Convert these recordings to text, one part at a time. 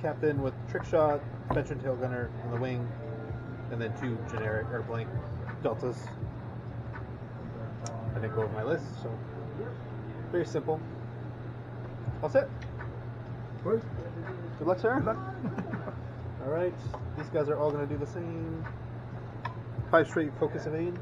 captain with trick shot, veteran tail gunner on the wing, and then 2 generic or blank deltas. I didn't go over my list, so very simple. All set. Good. Good luck, sir. Good luck. All right, these guys are all going to do the same. 5 straight focus evade.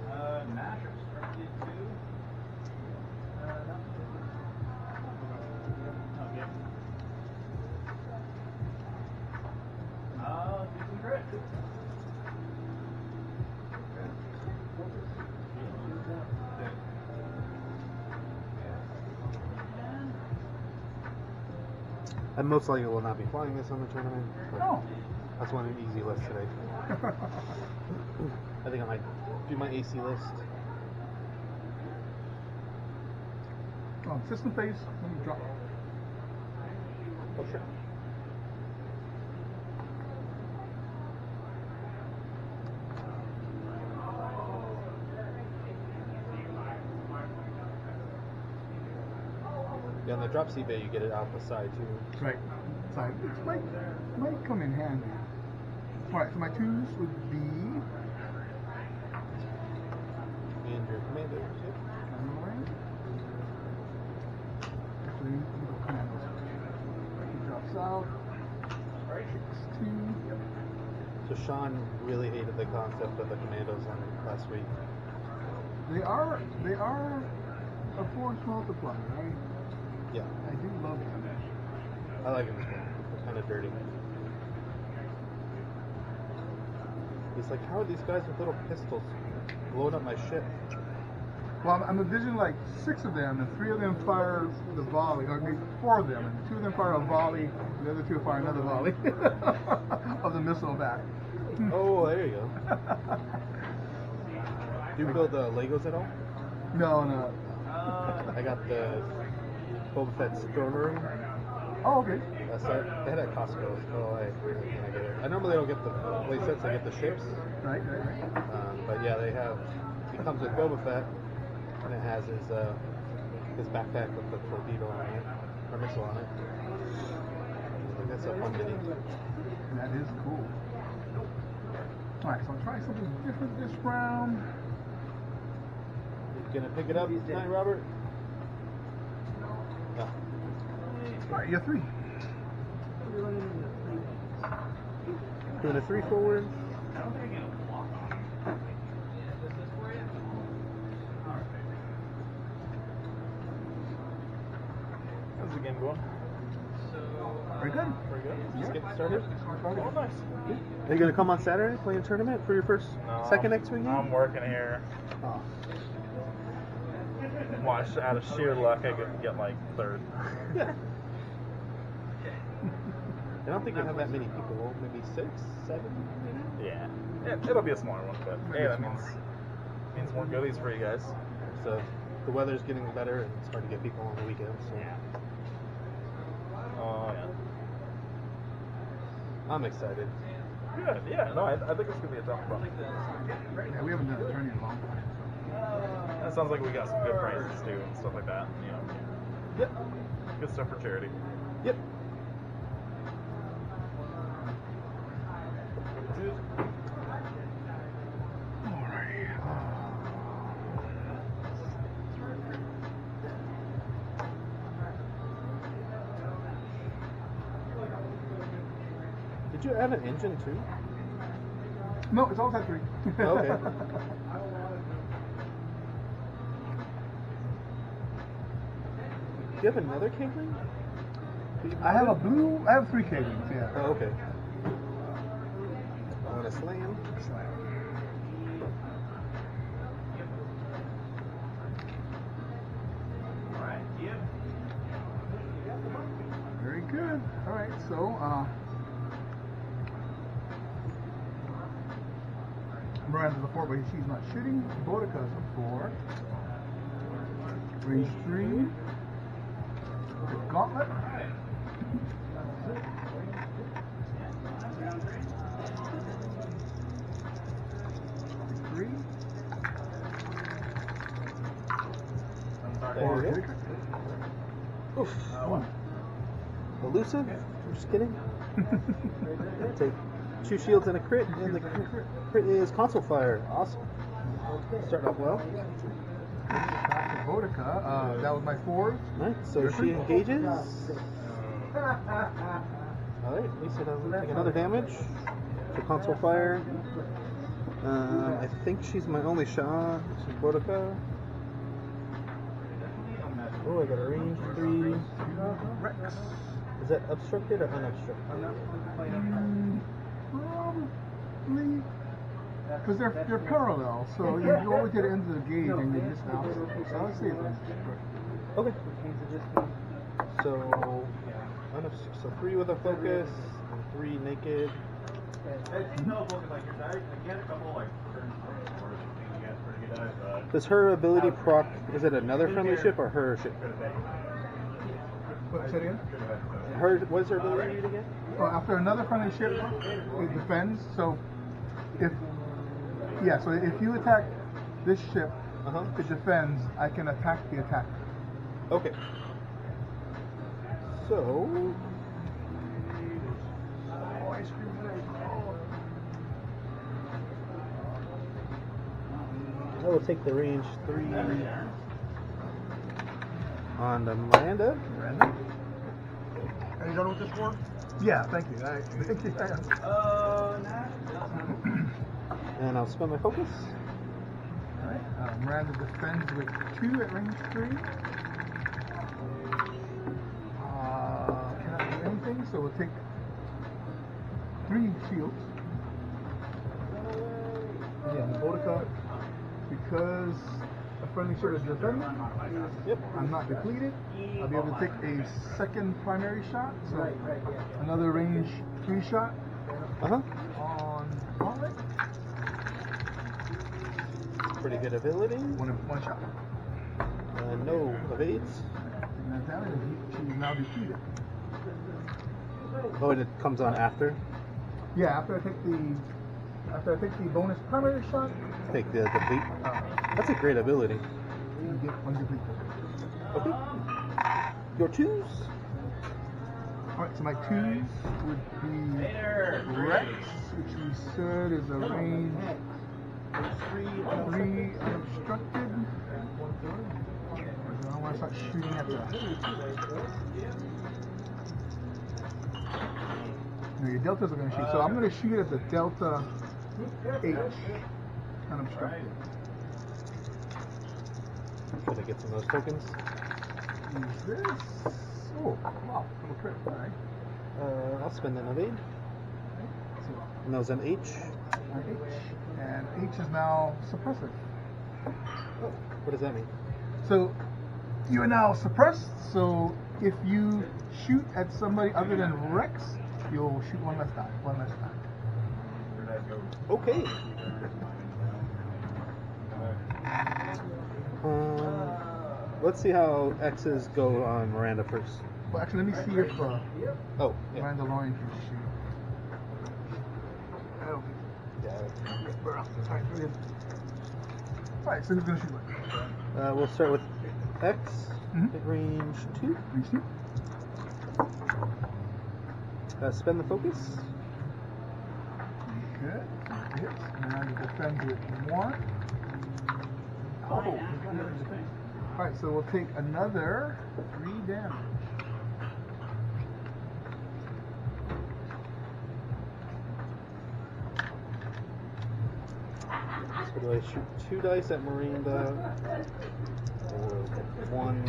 I most likely will not be flying this on the tournament. Oh. That's one of the easy lists today. I think I might do my AC list. System phase, let me drop. Oh, sure. Yeah, on the drop C bay, you get it out the side too. Right. Side. It might come in handy. Alright, so my 2s would be And your Commandos, yeah. Mandalorian. Actually, let me go Commandos. He drops out. 16. So Sean really hated the concept of the Commandos on last week. They are a force multiplier, right? Yeah, I do love them. I like him as well. It's kind of dirty. He's like, how are these guys with little pistols blowing up my ship? Well, I'm envisioning like 6 of them, and 3 of them fire the volley, or maybe 4 of them, and 2 of them fire a volley, and the other 2 fire another volley of the missile back. Oh, there you go. Do you build the Legos at all? No. I got the Boba Fett's throne room. Oh, okay. That's it. They had it at Costco. So I get it. I normally don't get the play sets. I get the ships. Right. But yeah, they have. It comes with Boba Fett, and it has his backpack with the torpedo on it, or missile on it. I think that's a fun mini. That is cool. Alright, so I'll try something different this round. You gonna pick it up tonight, Robert? No. Alright, you got 3. Doing a 3 forward. How's the game going? Very good. Pretty good. Just getting started. Oh, nice. Are you gonna come on Saturday, play a tournament for your second X-Wing game? I'm working here. Oh. Watch, out of sheer luck, I could get like 3rd. Yeah. I don't think we have that many people. Maybe 6, 7, maybe? Yeah. It'll be a smaller one, but hey, that means more goodies for you guys. So the weather's getting better, and it's hard to get people on the weekends. So Oh, yeah. I'm excited. Good, yeah. No, I think it's going to be a tough one. Yeah, we haven't done a tourney in a long time. That sounds like we got some good prizes too and stuff like that. You know. Yep. Good stuff for charity. Yep. Did you add an engine too? No, it's all had 3. Okay. Do you have another K-Wing? I have 3 K-Wings, yeah. Oh, okay. I want to slam. Very good. Alright, so, Miranda's a 4, but she's not shooting. Bodica's a 4. Range 3. The gauntlet. Three. There you go. Oof. One. Elusive? Just kidding. Take 2 shields and a crit, and the crit is console fire. Awesome. Starting off well. Back to Bodica. That was my 4. Alright, so she engages. Alright, at least it doesn't take another damage. So console fire. I think she's my only shot. She's Bodica. Oh, I got a range 3. Rex. Is that obstructed or unobstructed? Probably. Because they're parallel, so you always get into the gauge and you miss out. So I would say it's unobstructed. Okay. So 3 with a focus, and 3 naked. Does her ability proc? Is it another friendly ship or her ship? Say it again? What's her ability again? Oh, after another friendly ship, it defends. So if you attack this ship, it defends. I can attack the attacker. Okay. So. I will take the range 3 on the Miranda. Are you done with this one? Yeah, thank you. Thank you. And I'll spend my focus. Alright, Miranda defends with 2 at range 3. Cannot do anything, so we'll take 3 shields. Yeah, the Bodica, because a friendly ship is defended, I'm not depleted. I'll be able to take a second primary shot, so another range 3 shot on Gauntlet. Pretty good ability. One shot. No evades. And that is, she's now defeated. Oh, and it comes on after? Yeah, after I take the bonus primary shot, Take the deplete. That's a great ability. you get 1 deplete. Okay. Your 2s? Alright, so my 2s would be Rex, which we said is a range 3 unobstructed. I don't want to start shooting at the. No, your deltas are going to shoot, so I'm going to shoot at the Delta H unobstructed. Should I get some of those tokens? Use this. Oh, wow, little crit. Alright. I'll spend an evade. And that was an H. And H is now suppressive. Oh, what does that mean? So you are now suppressed. So if you shoot at somebody other than Rex, you'll shoot one less time. Okay. Let's see how X's go on Miranda first. Well, actually, let me see if Oh, yeah. Mandalorian can shoot. I don't think Alright, so who's going to shoot what? We'll start with X. Hit range 2. Range 2. Spend the focus. Good. Hits. Miranda defends with 1. Oh. Alright, so we'll take another 3 damage. So do I shoot 2 dice at Miranda? Or 1?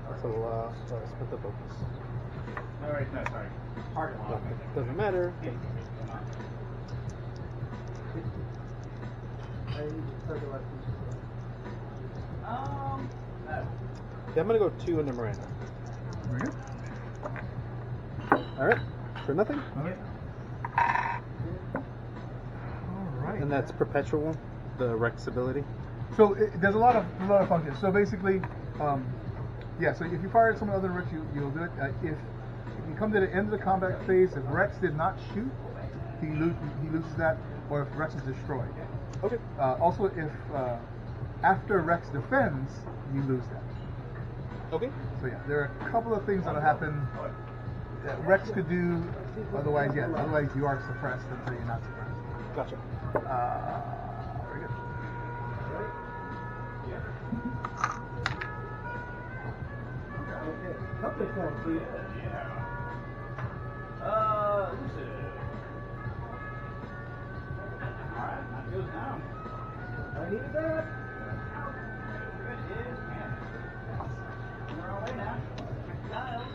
That's a lot. Sorry, split the focus. Alright, no, sorry. Hark. Doesn't matter. Yeah, I'm gonna go 2 into Miranda. Very good. Alright, for nothing. Alright. And that's perpetual, the Rex ability. So there's a lot of functions. So basically, so if you fire at someone other than Rex, you'll do it. If you come to the end of the combat phase, if Rex did not shoot, he loses that, or if Rex is destroyed. Okay. Also, if after Rex defends, you lose that. Okay. So yeah, there are a couple of things that'll happen that Rex could do. Otherwise, yeah. Otherwise, you are suppressed until you're not suppressed. Gotcha. Very good. Public one, please. Alright, that goes down. I needed that. We're all right now. Dials.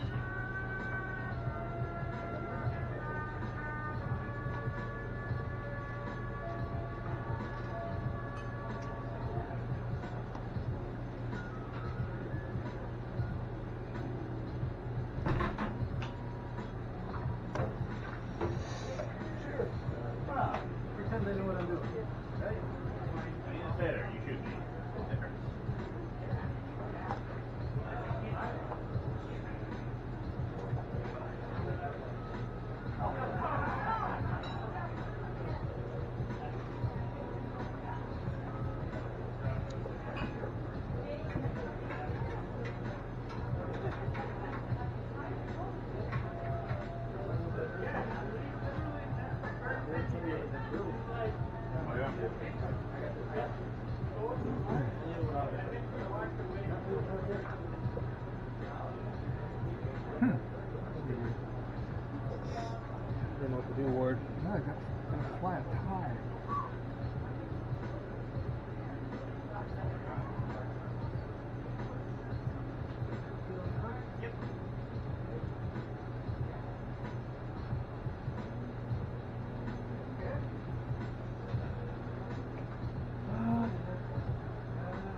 Pretend I know what I'm doing. Right? Better, you should be. Don't know what to do, Ward. No, I got to fly a tie.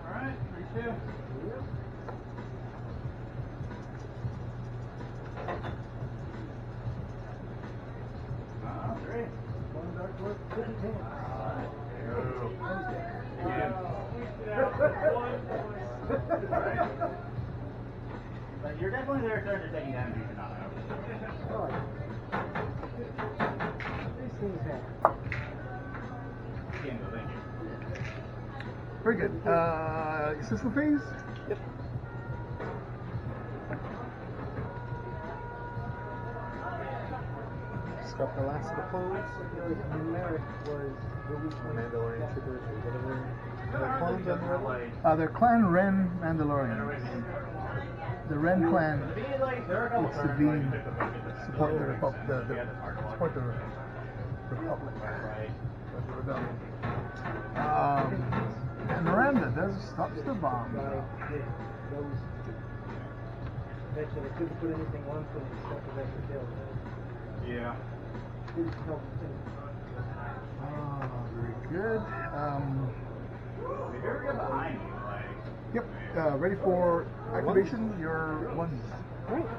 Alright, 3-2. Three. One dark horse, 50 hands. But you're definitely there turn to taking damage if you're not. Oh, these things happen. Can't go, thank you. Very good. System phase? Yep. Stop the last of the clones. Numeric was the weak one. Mandalorian troopers or whatever. Are there clones on the rebel? They're Clan Wren Mandalorian. The Wren clan looks to be support the Republic. Support the Republic. The rebellion. And Miranda does stops the bomb. Those mentioned they couldn't put anything on for them stuff was after killed. Yeah. Didn't help too. Very good. You're behind you, like. Yep. Ready for activation. Your ones. Alright.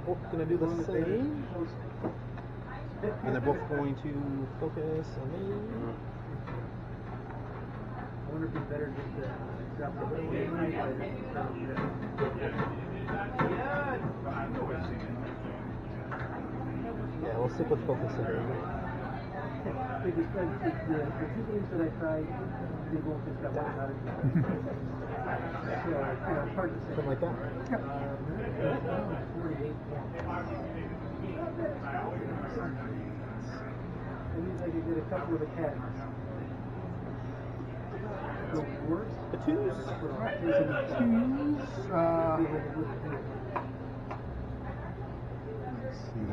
Both gonna do the same. And they're both going to focus on me. I wonder if it's better just to drop the whole game. Yeah, we'll stick with focus here. Because the two games that I tried, they both just got one out of it. So, it's hard to say. Something like that. 48 It means I could get a couple of academies. Go forward. The twos. Alright, There's so an the twos. Let's see.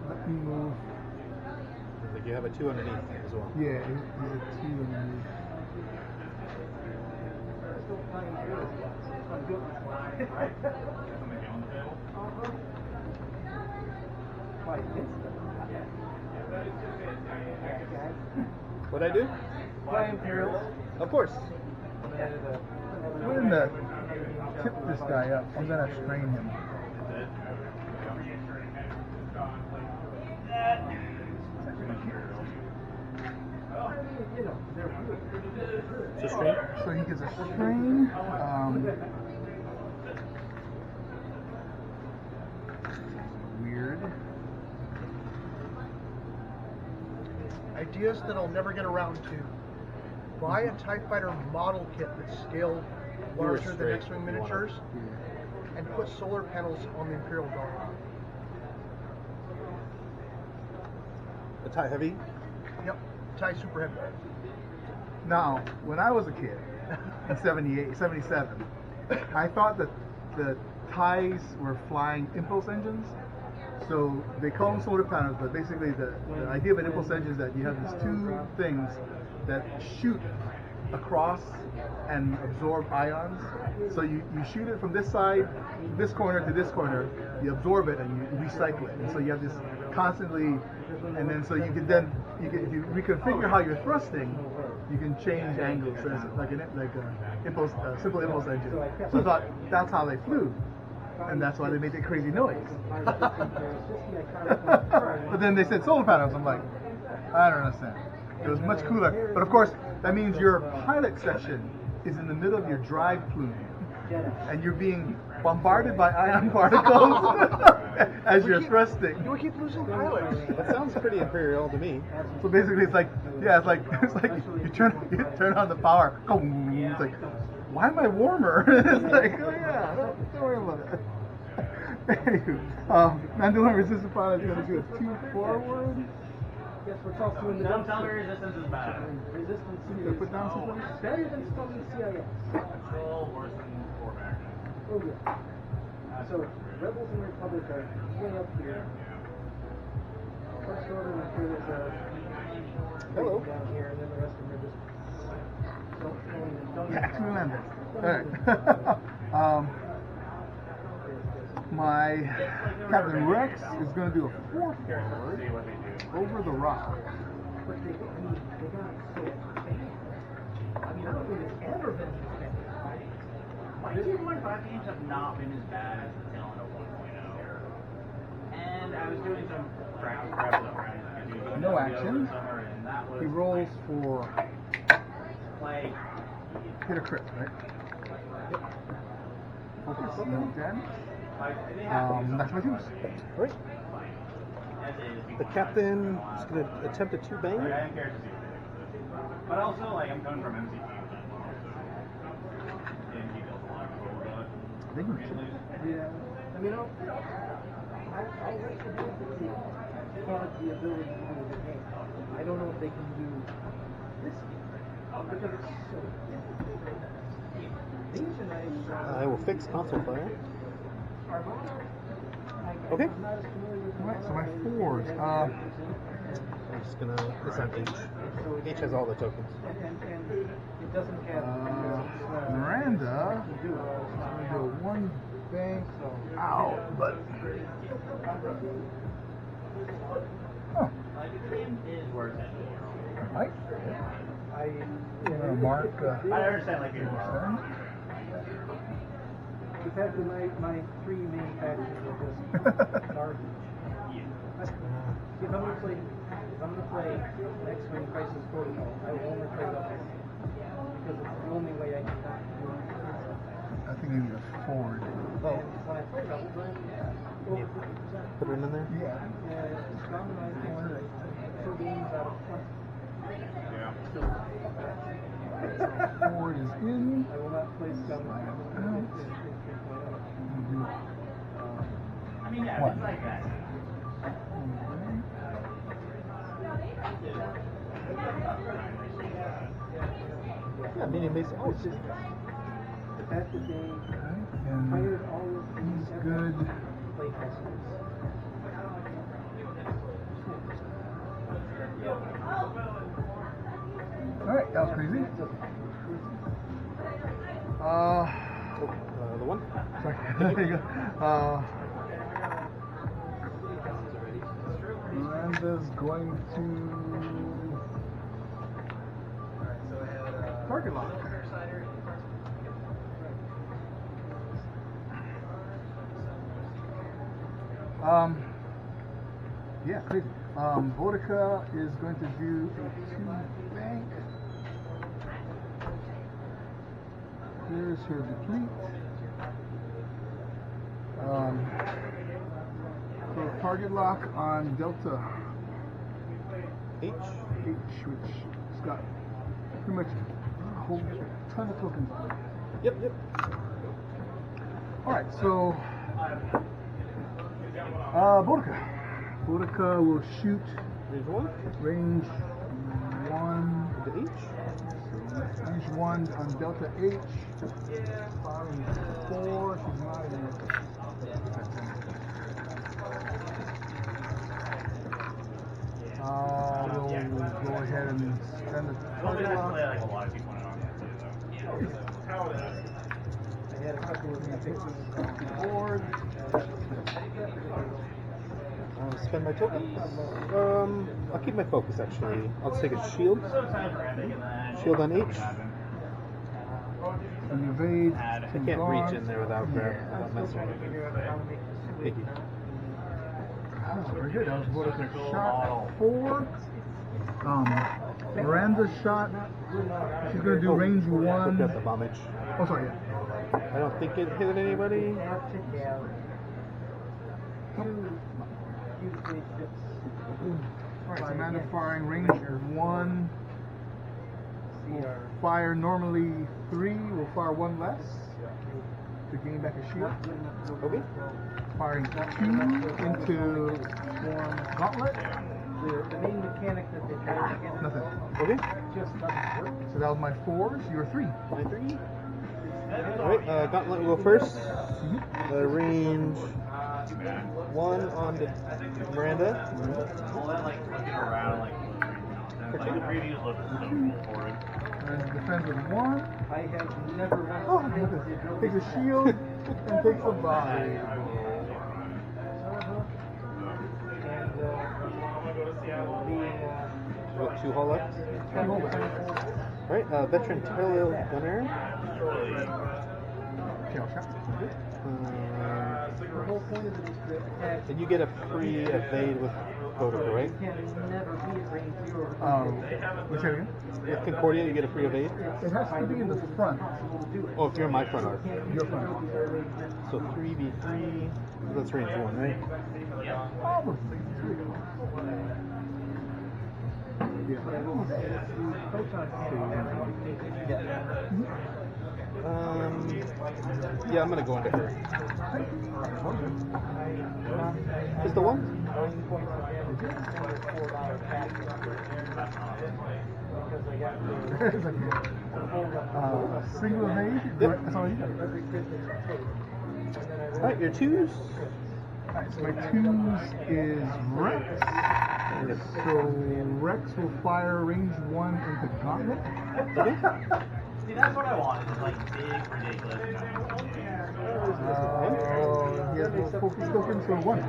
Let me move. Like you have a 2 underneath as well. Yeah, he's a 2 underneath. still playing through. I'm good. Why, What'd I do? Fly Imperials. Of course. We're gonna tip this guy up. I'm gonna strain him. So strain? So he gets a strain. Weird. I ideas that I'll never get around to. Buy a TIE Fighter model kit that's scaled larger than X-Wing miniatures, and put solar panels on the Imperial Dome. A TIE Heavy? Yep, TIE Super Heavy. Now, when I was a kid, in 78, 77, I thought that the TIEs were flying impulse engines. So they call them solar panels, but basically the idea of an impulse engine is that you have these two things that shoot across and absorb ions. So you shoot it from this side, this corner to this corner, you absorb it and you recycle it. And so you have this constantly, and then so you can then, if you reconfigure how you're thrusting, you can change angles. So it's like a simple impulse engine. So I thought that's how they flew. And that's why they made that crazy noise. But then they said solar panels. I'm like, I don't understand. It was much cooler. But of course, that means your pilot section is in the middle of your drive plume. And you're being bombarded by ion particles as you're thrusting. We keep losing pilots. That sounds pretty Imperial to me. So basically it's like you turn on the power. It's like, why am I warmer? It's like, oh yeah, don't worry about it. Anywho, Mandalorian resistance pilot is going to do a 2 forward. Yes, we're talking in the Don't tell me resistance is bad. resistance Should I put down some is things? better than studying CIS. Still worse than Corvair. Oh yeah. So Rebels and Republic are way up here. First Order, I'm sure there's a Hello. down here, and then the rest of them are just don't Yeah, actually remember. Alright. My Captain Rex is going to do a 4 forward See what they do. over the rock. But they got it so bad. I mean, I don't think it's ever been this bad. My 2.5 games have not been as bad as the tail end of 1.0. And I was doing some ground around. No action. He rolls for Like, hit a crit, right? Focus, no damage. That's my twos. Alright. The captain is going to attempt a 2 bang. I didn't care to see it. But also, like, I'm coming from MCQ. And he built a lot of cool, but I think we should. Yeah. I mean, I like to do it because they have the ability to do the game. I don't know if they can do this game. Because it's so difficult. These are nice. I will fix console fire. Okay. Alright, so my 4s. I'm just going to... It's on H. H has all the tokens. And it doesn't have. Miranda is going to do a 1 bang. Ow, but. Oh. like, the game is worth it. Alright. I'm going to mark. I understand, like, people are. The fact that my 3 main packages are just garbage. If I'm gonna play X-Wing Crisis Protocol, I will only play those because it's the only way I can do it. I think you need a forward. When I play Rebels, over 50%. Put it in there? Yeah. Strong and I won 2 games out of 20. Yeah. Forward is in. I will not play Scum Out. I mean, yeah, it's like that. Yeah, medium base. Oh, it's just... The fact that they And hired all of these he's good. play testers. Alright, that was crazy. the one? Sorry. There you go. Miranda's going to target lock. Yeah, crazy. Bodica is going to do a 2 bank. Here's her deplete. So target lock on Delta. H. H, which has got pretty much a whole ton of tokens on it. Yep. Alright, so Bodica will shoot Range 1. range 1 To each. range 1 on Delta H. Firing 4. She's not in it. We'll go ahead and spend the Well, that's like a lot of people on there too, though. I had a couple of things on the board. Spend my tokens. I'll keep my focus actually. I'll take a shield. Shield on each. And evade. I can't reach in there without messing with it. Thank you. Oh, very good. That was Bodica shot 4. Miranda shot. She's going to do range 1. Got the bombage. Oh, sorry, yeah. I don't think it hit anybody. Alright, Amanda firing range 1. Will fire normally 3. Will fire 1 less to gain back a shield. Okay. Firing 2 into Gauntlet. The main mechanic that they tried to get Nothing. Okay. just doesn't work. So that was my 4. So you're 3. My 3. Alright, Gauntlet will go first. Range 1 on the Miranda. Well, that like looking around, like the previews look so cool for it. And defends with 1. I have never Oh, once takes a shield and takes a body. What, 2 hull left? Alright, Veteran Parallel Gunner. Tail shot. The whole point of it is to attack. And you get a free evade with Bodica, right? You can never be at range 0. What's that again? With Concordia, you get a free evade. It has to be in the front. Oh, if you're in my front arc. Your front. So 3v3. That's range 1, right? Probably. Yeah, I'm gonna go into her. Is the one? Single evade? Yep. That's all you got. Alright, your 2s. Alright, so my 2s is Rex. So Rex will fire range 1 into Gauntlet. See, that's what I want. It's like big, ridiculous. He has no focus token, so 1.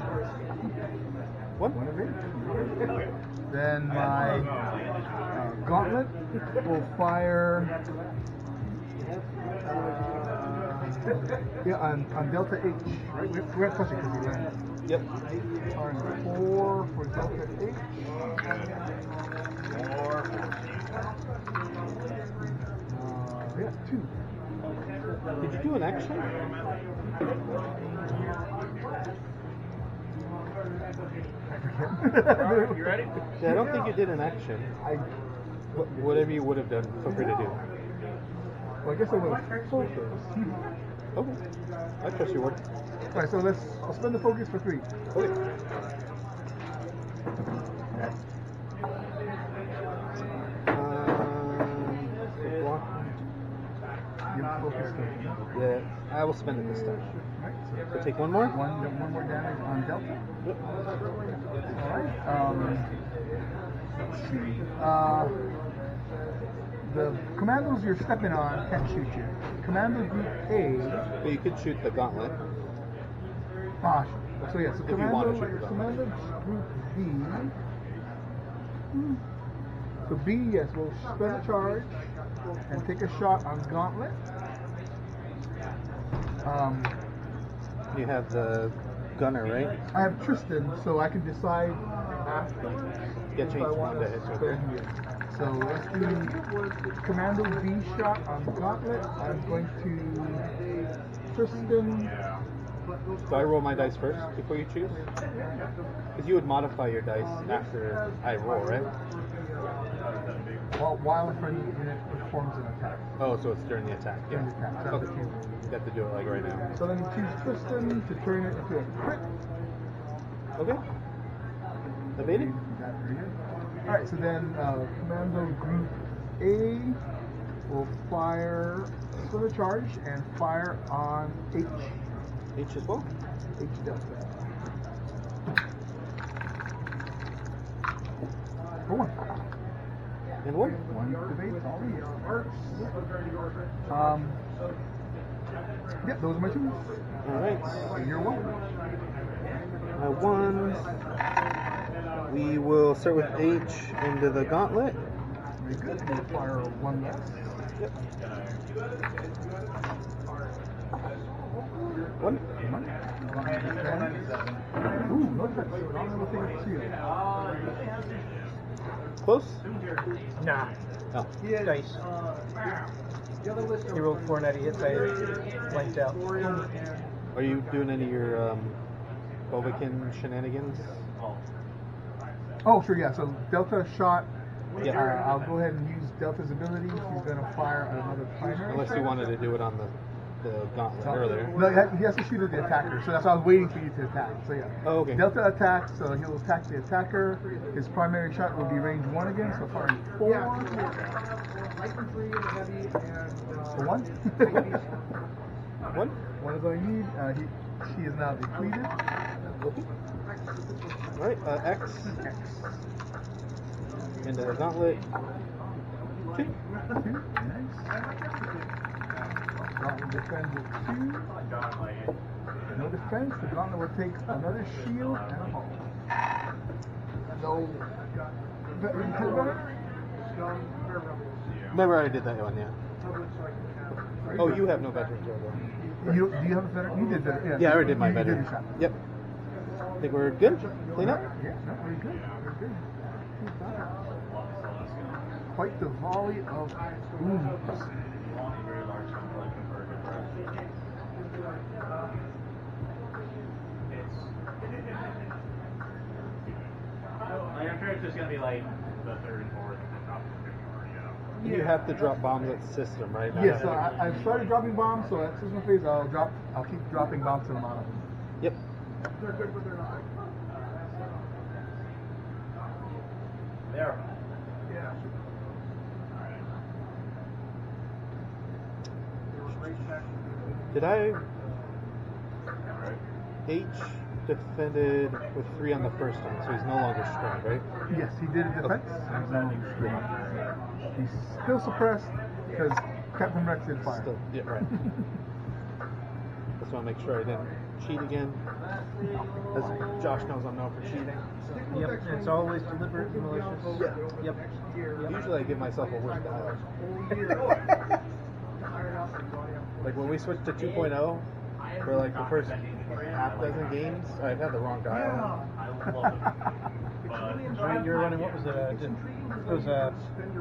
What? 1 evade. Then my Gauntlet will fire. On Delta H, right? We're at touching because we landed. Yep. Firing 4 for Delta H. 2. Did you do an action? You ready? Yeah, I don't think you did an action. Whatever you would have done, feel free to do. Well, I guess I will focus. Okay. I trust your word. Alright, so I'll spend the focus for 3. Okay. Your focus token. Yeah, I will spend it this time. Right, So take one more. one more damage on Delta. Yep. Alright. Let's see. The commandos you're stepping on can't shoot you. Commando Group A. But you could shoot the gauntlet. So yeah, so If you want to shoot the Commando Group B. So B, yes, will spend a charge and take a shot on Gauntlet. You have the gunner, right? I have Tristan, so I can decide after Yeah, if change I want to to hit. go here. So let's do Commando B shot on Gauntlet. I'm going to Tristan So I roll my dice first before you choose? Because you would modify your dice after I roll, right? While a friendly unit performs an attack. Oh, so it's during the attack, yeah. During the attack, so Okay. that's You have to do it like right now. So then you choose Tristan to turn it into a crit. Okay. Evaded? Alright, so then Commando Group A will fire for the charge and fire on H. H as well? H Delta. For one. And one? One debate, all yep, those are my twos. Alright. You're one. One. We will start with H into the gauntlet. Very good. We'll fire one less. Yep. One. Ooh, no touch. I'm going to take a shield. Close? Nah. Oh. Dice. He rolled 4 natty hits. I blanked out. Are you doing any of your Bovican shenanigans? Oh, sure, yeah. So Delta shot. Yeah. I'll go ahead and use Delta's ability. He's going to fire at another primary. Unless you wanted to do it on the gauntlet earlier. No, he has to shoot at the attacker. So that's why I was waiting for you to attack. So yeah. Oh, okay. Delta attacks, so he'll attack the attacker. His primary shot will be range 1 again, so firing 4. Light infantry and heavy and For 1? One? 1 is all you need. She is now depleted. Okay. Alright, X. Into the gauntlet. 2. 2. Nice. Gauntlet defends with 2. No defense. The gauntlet will take another shield and a hull. No. Remember I did that one, yeah. Oh, you have no veteran kill though. Do you have a veteran? You did that. Yeah, I already did my you veteran. Did your shot. Yep. Think we're good? Clean up? Yeah, no, very good. Very good. Quite the volley of booms. I'm sure it's just gonna be like the third and fourth. You have to drop bombs at system, right? Yes, so I've started dropping bombs, so at system phase I'll keep dropping bombs to the model. Yep. they're good, but they're not. There. Yeah. Did I? H defended with 3 on the first one, so he's no longer strong, right? Yes, he did a defense. He's no longer strong. He's still suppressed because Captain Rex did fire. Still, yeah, right. Just want to make sure I didn't cheat again. As Josh knows, I'm known for cheating. Yep, it's always deliberate and malicious. Yeah. Yep. Usually I give myself a worse dial. Like when we switched to 2.0, for like the first half dozen games, I've had the wrong dial. Right, you were running, what was it? It was a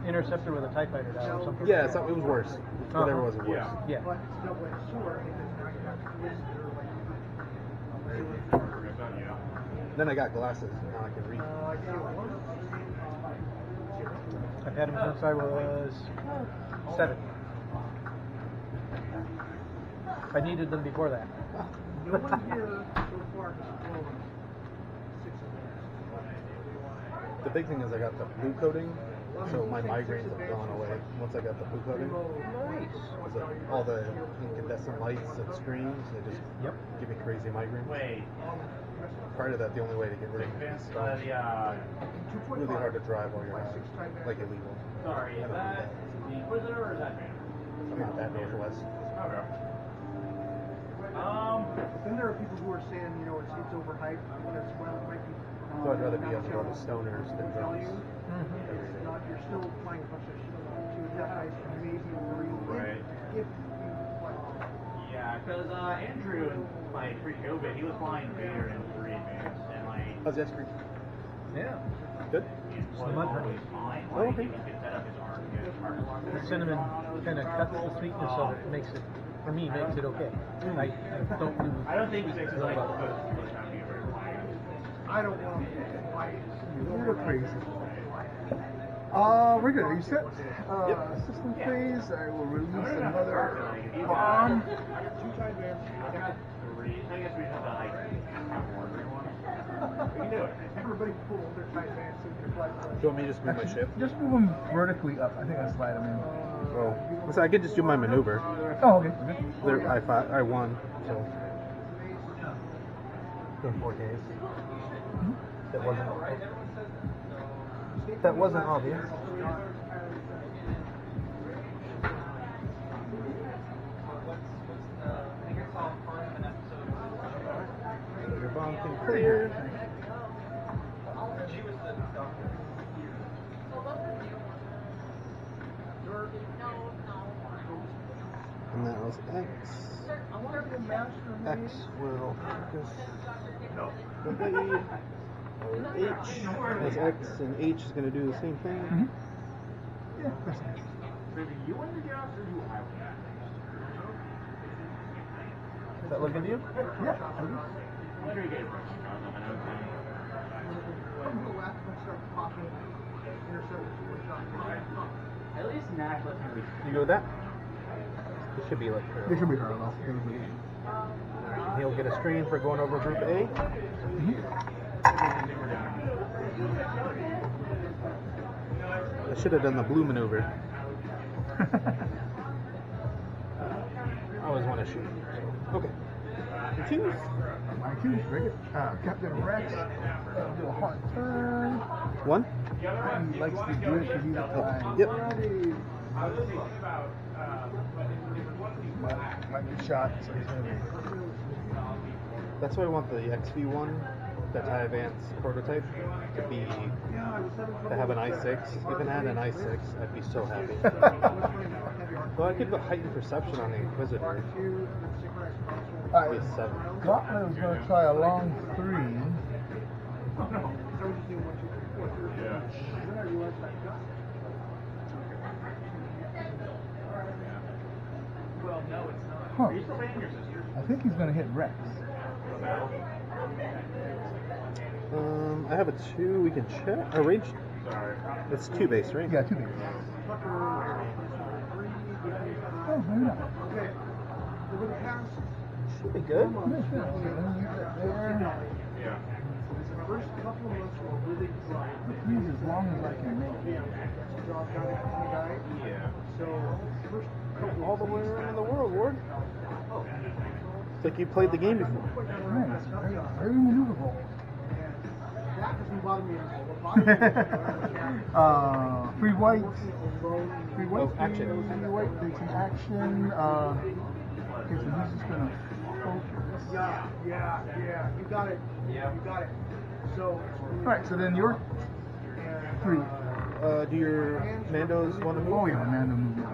interceptor with a TIE fighter dial or something? Yeah, it was worse. Whatever it was, it was worse. Yeah. Then I got glasses, and now I can read. I've had them since I was 7. I needed them before that. No one here so far has flown 6 of The big thing is I got the blue coating, so my migraines have gone away once I got the blue coating. Nice. So all the incandescent lights and screens, they just give me crazy migraines. Wait. Prior to that, the only way to get rid of them is really hard to drive while you're out, like illegal. Sorry, is that the Inquisitor or is that Vader? I'm not that northwest. Okay. Then there are people who are saying, you know, it's overhyped because, well, it might be. So I'd rather be on the road with stoners than drunks. You're still flying a bunch of shit to attack and maybe worry Right. if you Yeah, because Andrew, like, pre-COVID, he was flying Vader in 3 advance, and like, How's that screen? Yeah. Good? wasn't mud always fine. Oh, Like, okay. he could set up his arm. The cinnamon kind of cuts the sweetness of it, makes it for me, makes it okay. I don't lose. I don't think 6 is like close to not be very high. I don't want You're crazy. We're good. Are you set? System phase. I will release another bomb. I got 2 tight bands. I guess we have like everyone. We can do it. Everybody pull their tight bands so you can fly. Do you want me to just move my ship? Just move them vertically up. I think I slide them in. Oh, so I could just do my maneuver. Oh, okay. There, I won, so. In 4 days. That wasn't obvious. Your bomb can clear. And that was X. X will focus. Or H has X, and H is going to do the same thing. Mm-hmm. Yeah, that's nice. You want to get out or you have Is that looking to you? Yeah. At least Nash lets me reach. You go with that? It should be like They should be parallel. he'll get a screen for going over Group A. I should have done the blue maneuver. I always want to shoot. Okay. Choose. My choose, very good. Captain Rex, do a hard turn. 1. He likes to do it because he's a flying. Yep. Might be shot, so he's going to be. That's why I want the XV1, that high advanced prototype, to have an I6. If it had an I6, I'd be so happy. Well, I could put heightened perception on the Inquisitor. Alright, Be a 7. Gauntlet was going to try a long 3. Huh. I think he's going to hit Rex. I have a 2. We can check. Range. It's 2 base, right? Yeah, 2 big. Oh, maybe not. Should be good. Yeah, sure. So let me use that there. First couple of months were really dry. Use as long as I can make it. Job got it from the guy. Yeah. So first couple All the way around the world, Ward. It's like you played the game before. Man, it's very, very maneuverable. that doesn't bother me at all. Free white. Free white. Oh, action. Free white takes an action. Okay, so he's just gonna focus. Yeah. You got it. You got it. So. Alright, so then you're 3. Do your Mandos want to move? Oh yeah, Mando movement.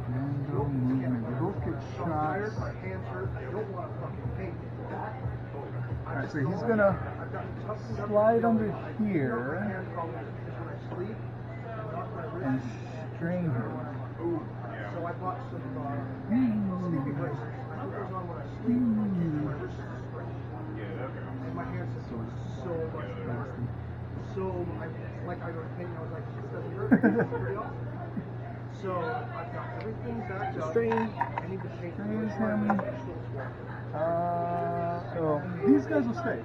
Mando movement. They both get shots. My hands hurt. I don't want to fucking paint it. Alright, so he's gonna slide under here and strain him. So I bought some Ooh. braces. I put those on when I sleep. My wrists stretch. And my hands just feel so much better. So I like I don't think I was like this doesn't hurt. It's pretty awesome. So I've got everything backed up. Strain. I need to paint Strains him. So These guys will stay.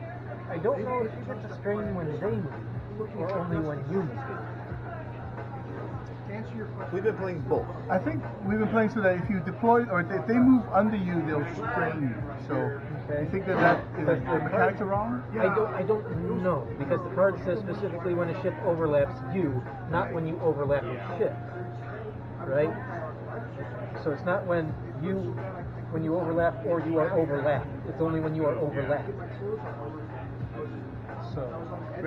I don't know if you get to strain when they move, or only when you move. To answer your question. we've been playing both. I think we've been playing so that if you deploy or if they move under you, they'll strain you. So you think that is the mechanics are wrong? I don't know, because the card says specifically when a ship overlaps you, not when you overlap a ship. Right? So it's not when you overlap or you are overlapped. It's only when you are overlapped. So Yeah,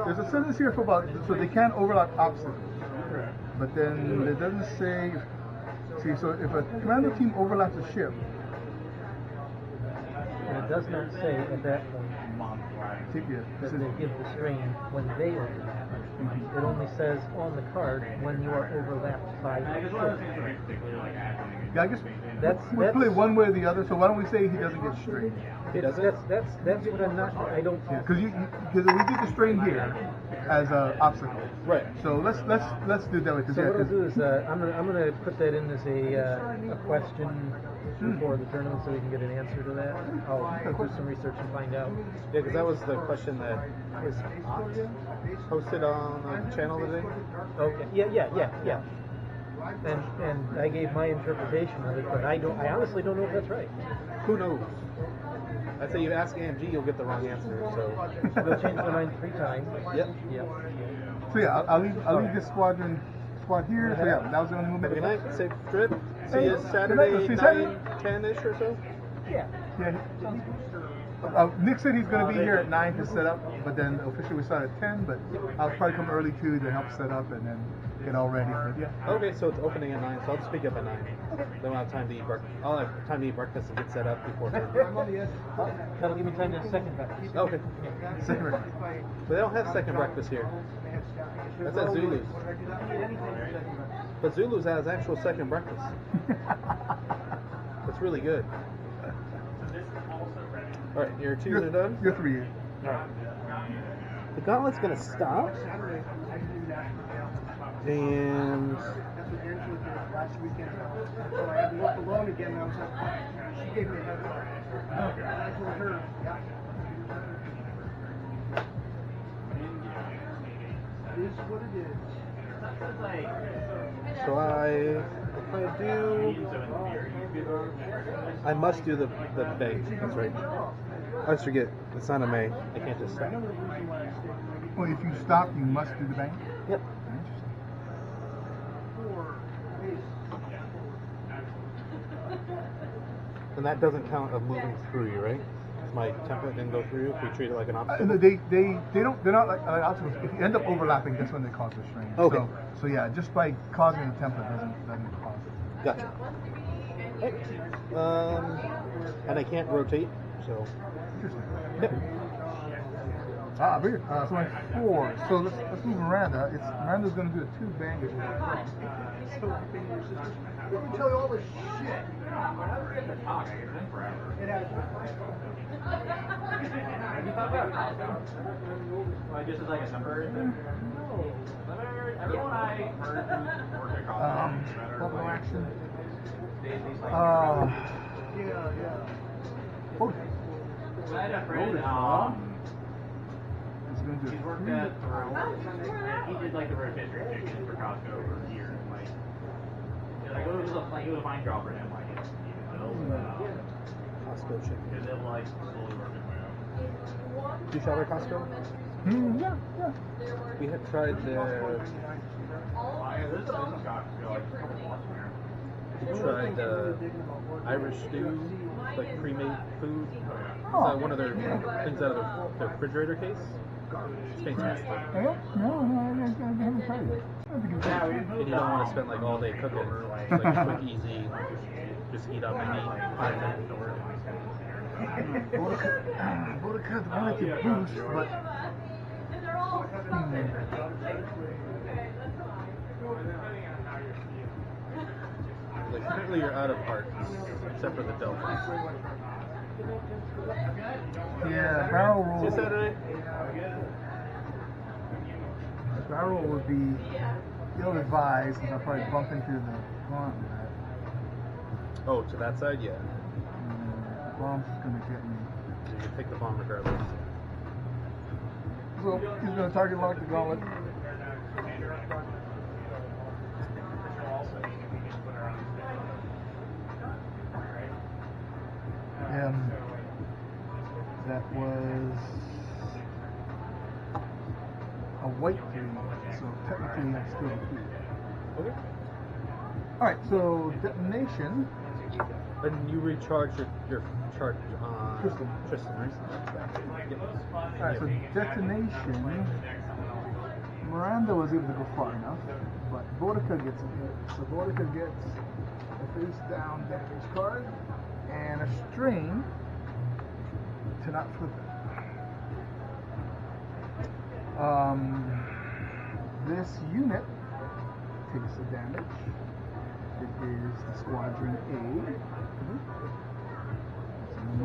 there's a sentence here for about so they can't overlap opposites. But then it doesn't say. See, so if a commando team overlaps a ship, and it does not say at that point that they give the strain when they overlap. It only says on the card when you are overlapped by the ship. yeah, I guess we play one way or the other. So why don't we say he doesn't get strained? He doesn't? That's what I'm not. I don't. Yeah, because we did the strain here as an obstacle. Right. So let's do that way. So what I'll do is I'm gonna put that in as a question for the tournament so we can get an answer to that. I'll do some research and find out. Yeah, because that was the question that was posted on the channel today. Okay. Yeah. And I gave my interpretation of it, but I honestly don't know if that's right. Who knows? I'd say you ask AMG, you'll get the wrong answer. So They'll change their mind 3 times. Yep. So yeah, I'll leave this squad here. So yeah, that was the only movement. Good night. Safe trip. See you Hey, Saturday, good night. See you 10-ish or so. Yeah. Nick said he's going to be here at 9 to set up, but then officially we start at 10. But I'll probably come early too to help set up and then get all ready. But yeah. Okay, so it's opening at 9, so I'll just pick up at 9. Then we'll have time to eat breakfast. I'll have time to eat breakfast and get set up before. That'll give me time to second breakfast. Okay. Second round. But they don't have second breakfast here. That's at Zulu's. But Zulu's has actual second breakfast. It's really good. Alright, your 2s are done? Your 3. The gauntlet's gonna stop. And That's what Angela did last weekend. So I had to work alone again, and I was like, she gave me a heads up. And I told her, it is what it is. so I must do the bank. That's right. I always forget. It's not a May. I can't just stop. Well, if you stop, you must do the bank. Yep. And that doesn't count of moving through you, right? My template didn't go through if we treat it like an obstacle. They're not like obstacles. If you end up overlapping, that's when they cause the strain. Okay. So yeah, just by causing the template doesn't cause it. Gotcha. And I can't rotate, so. Interesting. Yep. Weird. So my 4. So let's move Miranda. Miranda's gonna do a 2 bang. Let me tell you all this shit. It has I guess it's like a temporary thing. Everyone I heard who's working across Bubble action. I had a friend, he's worked at he did like the rotisserie chicken for Costco for years. It was a fine job for him. Costco chicken. Because it like slowly worked its way up. Do you shop at Costco? Yeah. We had tried their. This is a got like a couple blocks from here. We tried the Irish stew, like pre-made food. Oh. One of their things out of their refrigerator case. It's fantastic. No, I haven't tried it. I think it's And you don't want to spend like all day cooking. It's like quick, easy. Just heat up and eat 5 minutes to work. Bodica, the one that you boost, but Like currently you're out of parts, except for the Delta. yeah, barrel roll. See you Saturday. Barrel would be ill-advised, and I'll probably bump into the gauntlet. Oh, to that side, yeah. The bomb's just gonna get me. You can take the bomb regardless. So he's gonna target lock the gauntlet. That was a white 3, so technically that's still a 2. Okay. Alright, so detonation. And you recharge your charge on Tristan, right? Yep. Alright, so detonation. Miranda was able to go far enough, but Bodica gets a hit. So Bodica gets a face down damage card and a strain to not flip it. This unit takes the damage, It is the Squadron A.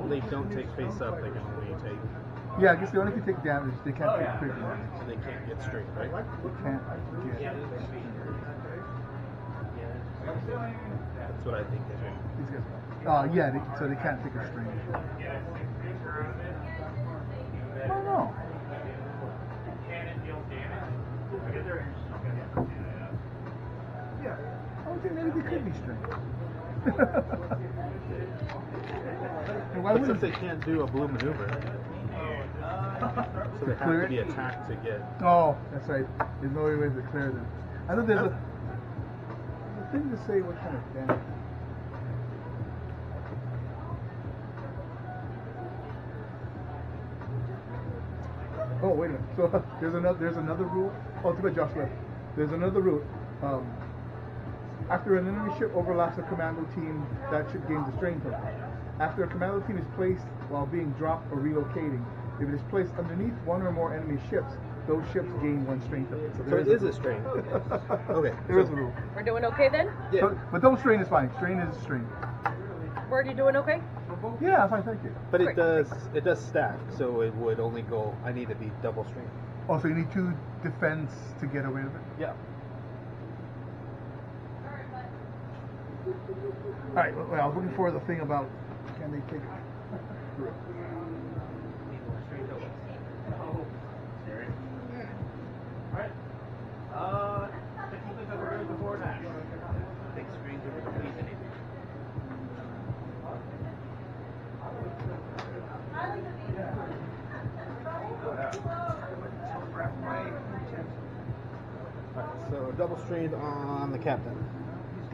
They don't take face up, they can only take. Yeah, I guess they only can take damage. They can't take critical damage. So they can't get straight, right? They can't get. That's what I think they do. These guys. Yeah, so they can't take a strain. I don't know. Yeah. I don't think maybe they could be strained. And why But wouldn't since they can't do a blue maneuver, so they clear have to it? be attacked to get. Oh, that's right. There's no way to clear them. I know there's a thing to say what kind of damage. Oh, wait a minute. So there's another rule. Oh, too bad Josh left. There's another rule. After an enemy ship overlaps a commando team, that ship gains a strain token. After a commando team is placed while being dropped or relocating, if it is placed underneath one or more enemy ships, those ships gain one strain token. So it is a strain. Okay. There is a rule. We're doing okay then? Yeah. So, but double strain is fine. Strain is a strain. Word, you doing okay? Yeah, fine, thank you. But Great. it does stack, so it would only go. I need to be double strain. Oh, so you need 2 defense to get away with it? Yeah. Alright, well, I was looking for the thing about can they take it? Alright, so double strained on the captain.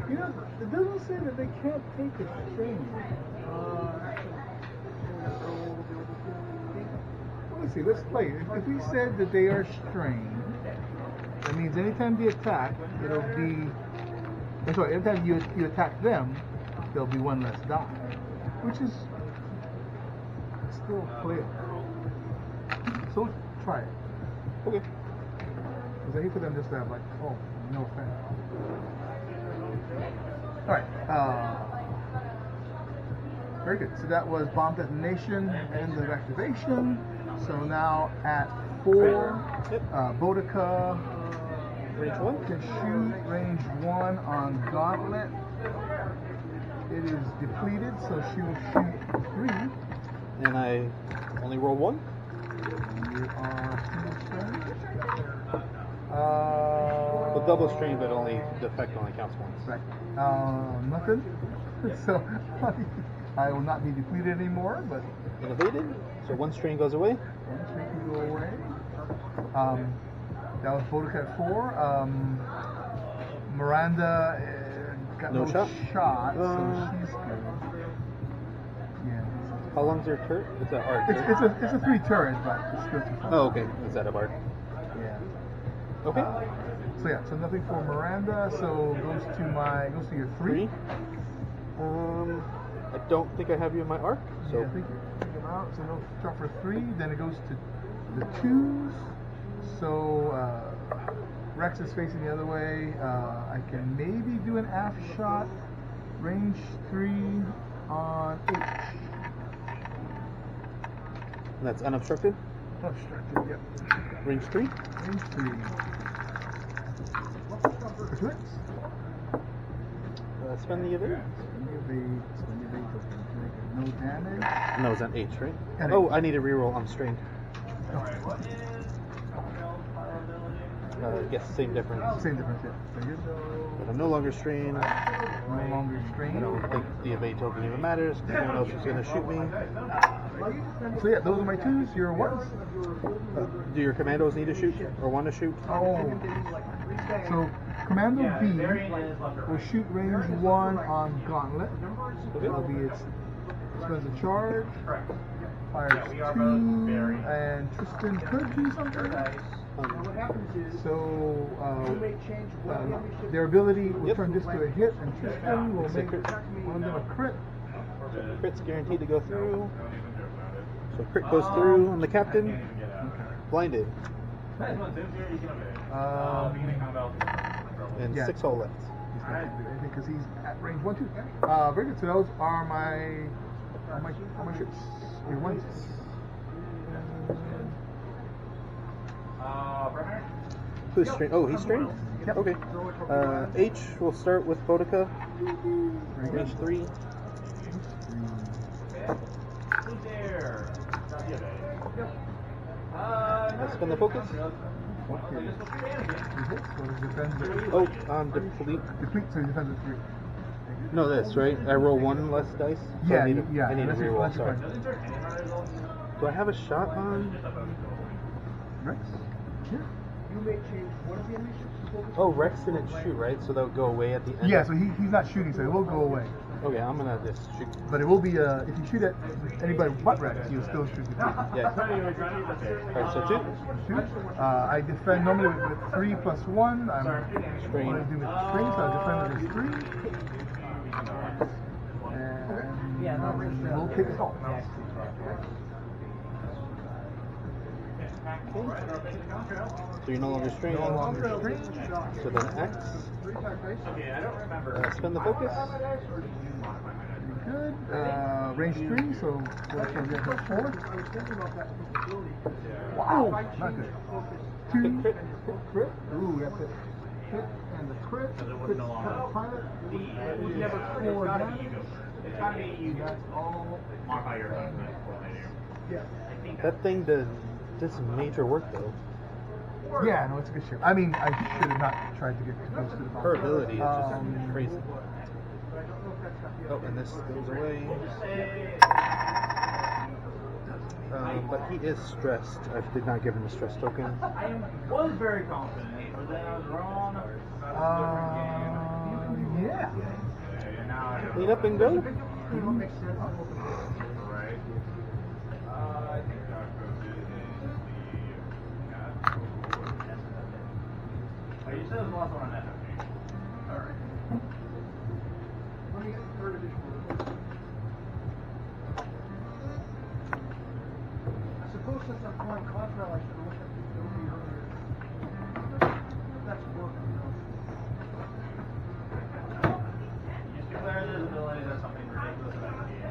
You know, it doesn't say that they can't take a strain. Let's see, let's play. If we said that they are strained, that means anytime they attack, it'll be. Sorry, every time you attack them, there'll be 1 less die, which is still clear. So try it. Okay. Because I hate for them just to have like, oh, no offense. Alright, very good. So that was bomb detonation, end of activation. So now at 4, Bodica Range 1? can shoot range 1 on Gauntlet. It is depleted, so she will shoot 3. And I only roll 1? You are With double strain, but only the effect only counts once. right. Nothing. So I will not be depleted anymore, but Innovated, so 1 strain goes away. one string can go away. That was Bodica at 4. Miranda got No no shot? shot, so she's good. Yeah. How long's your turret? It's an arc. right? It's a 3 turret, but it's still too far. Oh, okay. Is that a bar? Yeah. Okay. So yeah, so nothing for Miranda. So goes to your 3. 3. I don't think I have you in my arc, so Yeah, I think it out. So it'll drop for 3. Then it goes to the 2s. So Rex is facing the other way. I can maybe do an aft shot, range 3 on H. and that's unobstructed. Obstructed, yep. Range 3. Range 3. Hits. Spend the evade. Spend the evade token. No damage. No, it's on H, right? At Oh, H. I need a reroll. I'm strained. Yes, same difference. Same difference, yeah. Very good. But I'm no longer strained. No longer I strained. don't think the evade token even matters because no one else is going to shoot me. So yeah, those are my 2s. Your 1s. Do your commandos need to shoot or want to shoot? Oh. So Commando B will shoot range 1 on Gauntlet. That'll be its spends a charge. Fires 2, and Tristan could do something. So their ability will turn this to a hit, and Tristan will make one of them a crit. Crit's guaranteed to go through. So crit goes through on the captain. Blinded. Um, And Yeah. 6 hole left. He's anything because he's at range 1, 2. Very good. So those are my ships. Your ones. Primary? Who's strained? Oh, he's strained? Yep. Okay. H, we'll start with Bodica. Very Range good. 3. Who's there? Let's spin the focus. Okay. So it depends. Oh, deplete. Deplete, so it depends on 3. No, this, right? I roll 1 less dice? So Yeah, I need to, yeah. I need to That's your- reroll, that's your sorry. point. Do I have a shot on? Rex? Yeah. You may change one of the enemies to focus. Oh, Rex didn't shoot, right? So they'll go away at the end? Yeah, so he's not shooting, so it will go away. Okay, I'm gonna just shoot. But it will be, if you shoot at anybody but Rex, you'll still shoot the 2. Yeah. Alright, so 2. I defend normally with 3 plus 1. I'm Strain. what I do with strain, so I defend with 3. And we'll take a salt. So you're no longer strained. No longer strained. So then X. Okay, I don't remember. Spin the focus. Good. Range 3, so we'll get her 4. I was thinking about that possibility. Wow, not good. 2. Crit. Crit. Ooh, that's it. Crit and the crit. Crit pilot. It's Never gotta 4 be damage. ego. It's gotta be ego. That's all. Modify your own before they do. Yeah. I think That thing did some major work though. Yeah, no, it's a good ship. I mean, I should have not tried to get close to the bomb. Her ability is just crazy. But I don't know if that's not the Oh, and this goes away. say But he is stressed. I did not give him a stress token. I was very confident, but then I was wrong. Yeah. And now I don't Clean up and go. What makes sense. right. I think oh, you said it was the last one on that. Alright. Let me get the 3rd edition. I suppose since I'm playing Contrail, I should have looked at the ability earlier. That's working, you know. You declare this ability as something ridiculous about the game.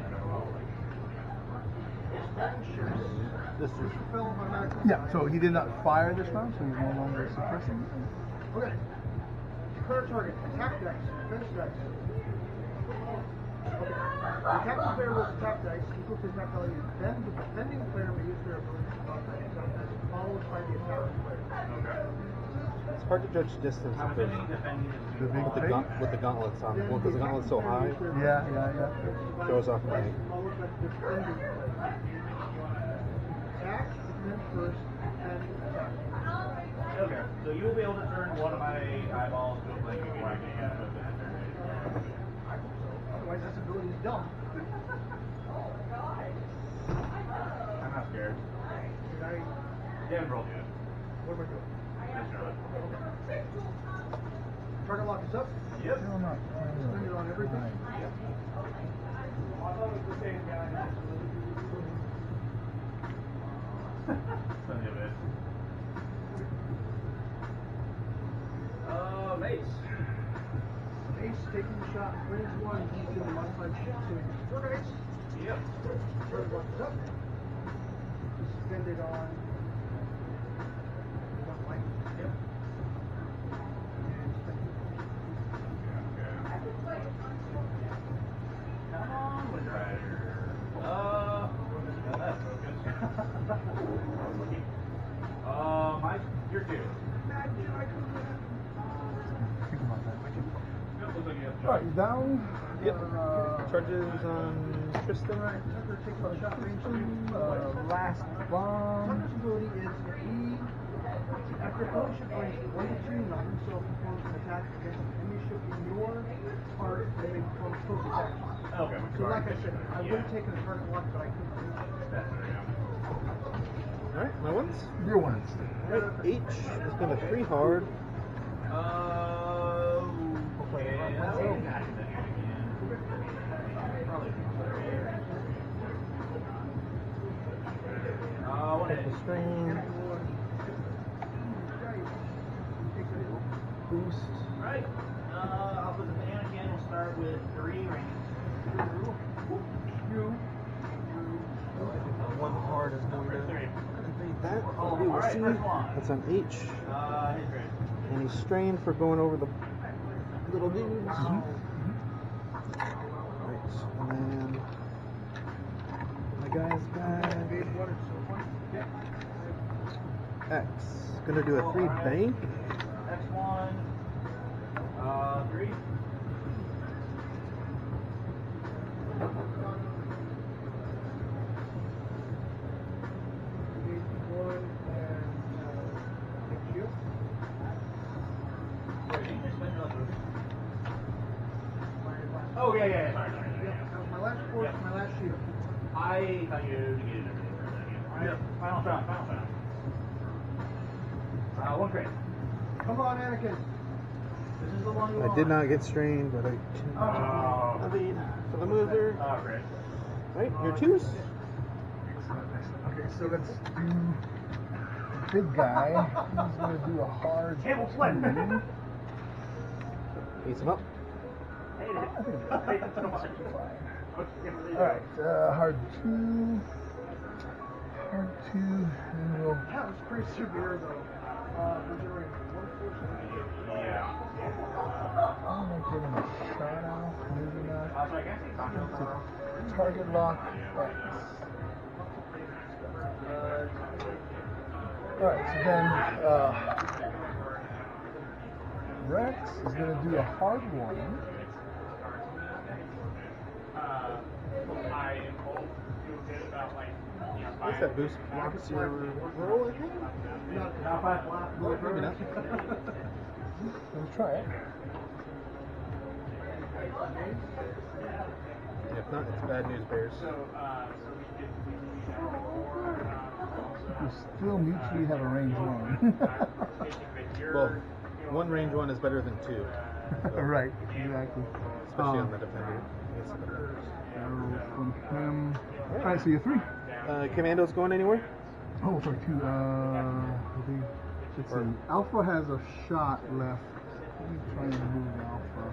This is Fell automatically. Yeah, so he did not fire this round, so he's no longer suppressing. Okay. Declare target. Attack dice. Defense dice. Okay. The attacking player rolls attack dice equal to attack value. Then the defending player may use their ability to stop that attack dice, followed by the attacking player. Okay. it's hard to judge distance I'm with assuming defending is The big the, with the gauntlets on. Well, because the gauntlet's so high, Yeah. throws off my. Followed by the defending player. Attack, defend first, and attack. Okay, so you will be able to turn one of my eyeballs to a blank again. Otherwise, this ability is dumb. I'm not scared. Did I? You haven't rolled yet. What am I doing? Just roll it. Target lock is up. Yep. Spend it on everything. Son of it. Mace. Ace taking the shot. Range 1. He's in the modified ship. So he's 4 dice. Yep. Target lock is up. Spend it on. One light. Yep. Come on, Wind Rider. That's focus. Mike, you're 2. Think about that. Yep, looks like you have Alright, he's down. Yep. Charges on Tristan. Tucker takes the shot. Range 2. Last bomb. Tucker's ability is if he, after opponent ship range 1 to 2, knock himself performs an attack against an enemy ship in your part, they may perform focus action. Okay, So like I said, I would have taken the target lock, but I couldn't reach Alright, my ones. Your ones. Right, H is going to 3 hard. Take the strain. Boost. Right. I'll put the start with 3 range. One hard is going to invade that. Oh, We will alright, see. first one. That's an H. His range. And he's strained for going over the little dudes. Right, and then my guy's back. X. Gonna do a 3 bank. Next one. 3. Oh, yeah. Sorry. My last force, my last shield. I thought you needed everything for a second. Alright, final shot. 1 crit. Come on, Anakin. This is the one you I want. did not get strained, but I can evade for the mover. Oh, great. Right, your 2s. Okay, so let's do the big guy. He's going to do a hard Table flip. 2. Ace him up. Alright, hard 2. Hard 2. And we'll. That was pretty severe, though. Was there Yeah. I'm going to give him a shot out. Maybe not. So I guess he's on Target lock X. Alright, so then Rex is going to do a hard 1. What's that boost? Blocks your roll, I think? Maybe not. Let's try it. If not, it's bad news, Bears. We still mutually have a range 1. Well, 1 range 1 is better than 2. So, Right, exactly. especially on the defender. So from him. Alright, so you're 3. Commandos going anywhere? Oh, sorry, 2. Let's see. Alpha has a shot left. Let me try and move Alpha.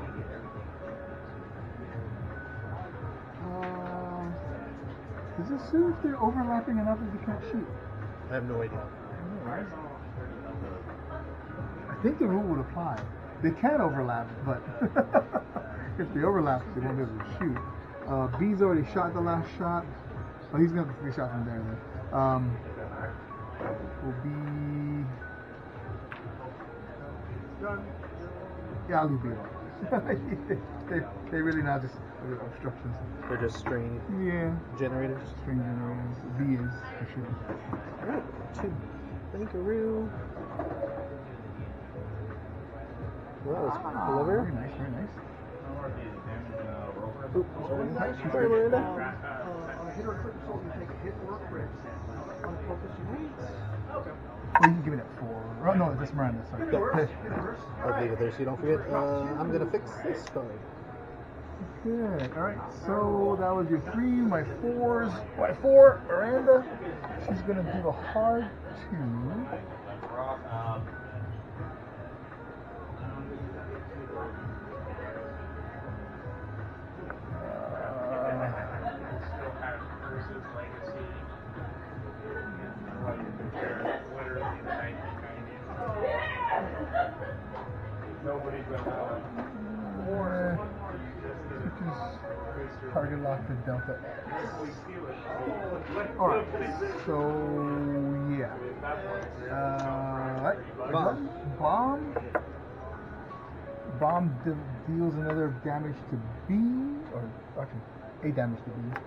Does it assume if they're overlapping enough that you can't shoot? I have no idea. I think the rule would apply. They can overlap, but if they overlap, they won't be able to shoot. B's already shot the last shot. Oh, he's gonna have 3 shots from there then. Will be. Yeah, I'll leave B on. they really not just obstructions. They're just string Yeah. generators. String generators. B is for sure. Alright, 2 Bankaroo. Well, that was clever. Very nice, very nice. Oops, sorry, Miranda. a hit or a crit result, you take a hit or a crit on a focus you need. Well, you can give it at 4. Oh, no, that's Miranda, sorry. I'll leave it there so you don't forget. I'm going to fix this card. Good. Alright, so that was your 3, my 4s. My 4, Miranda. She's going to do a hard 2. Target lock to Delta X. Alright, so yeah. Bomb deals another damage to B, or actually, 8 damage to B.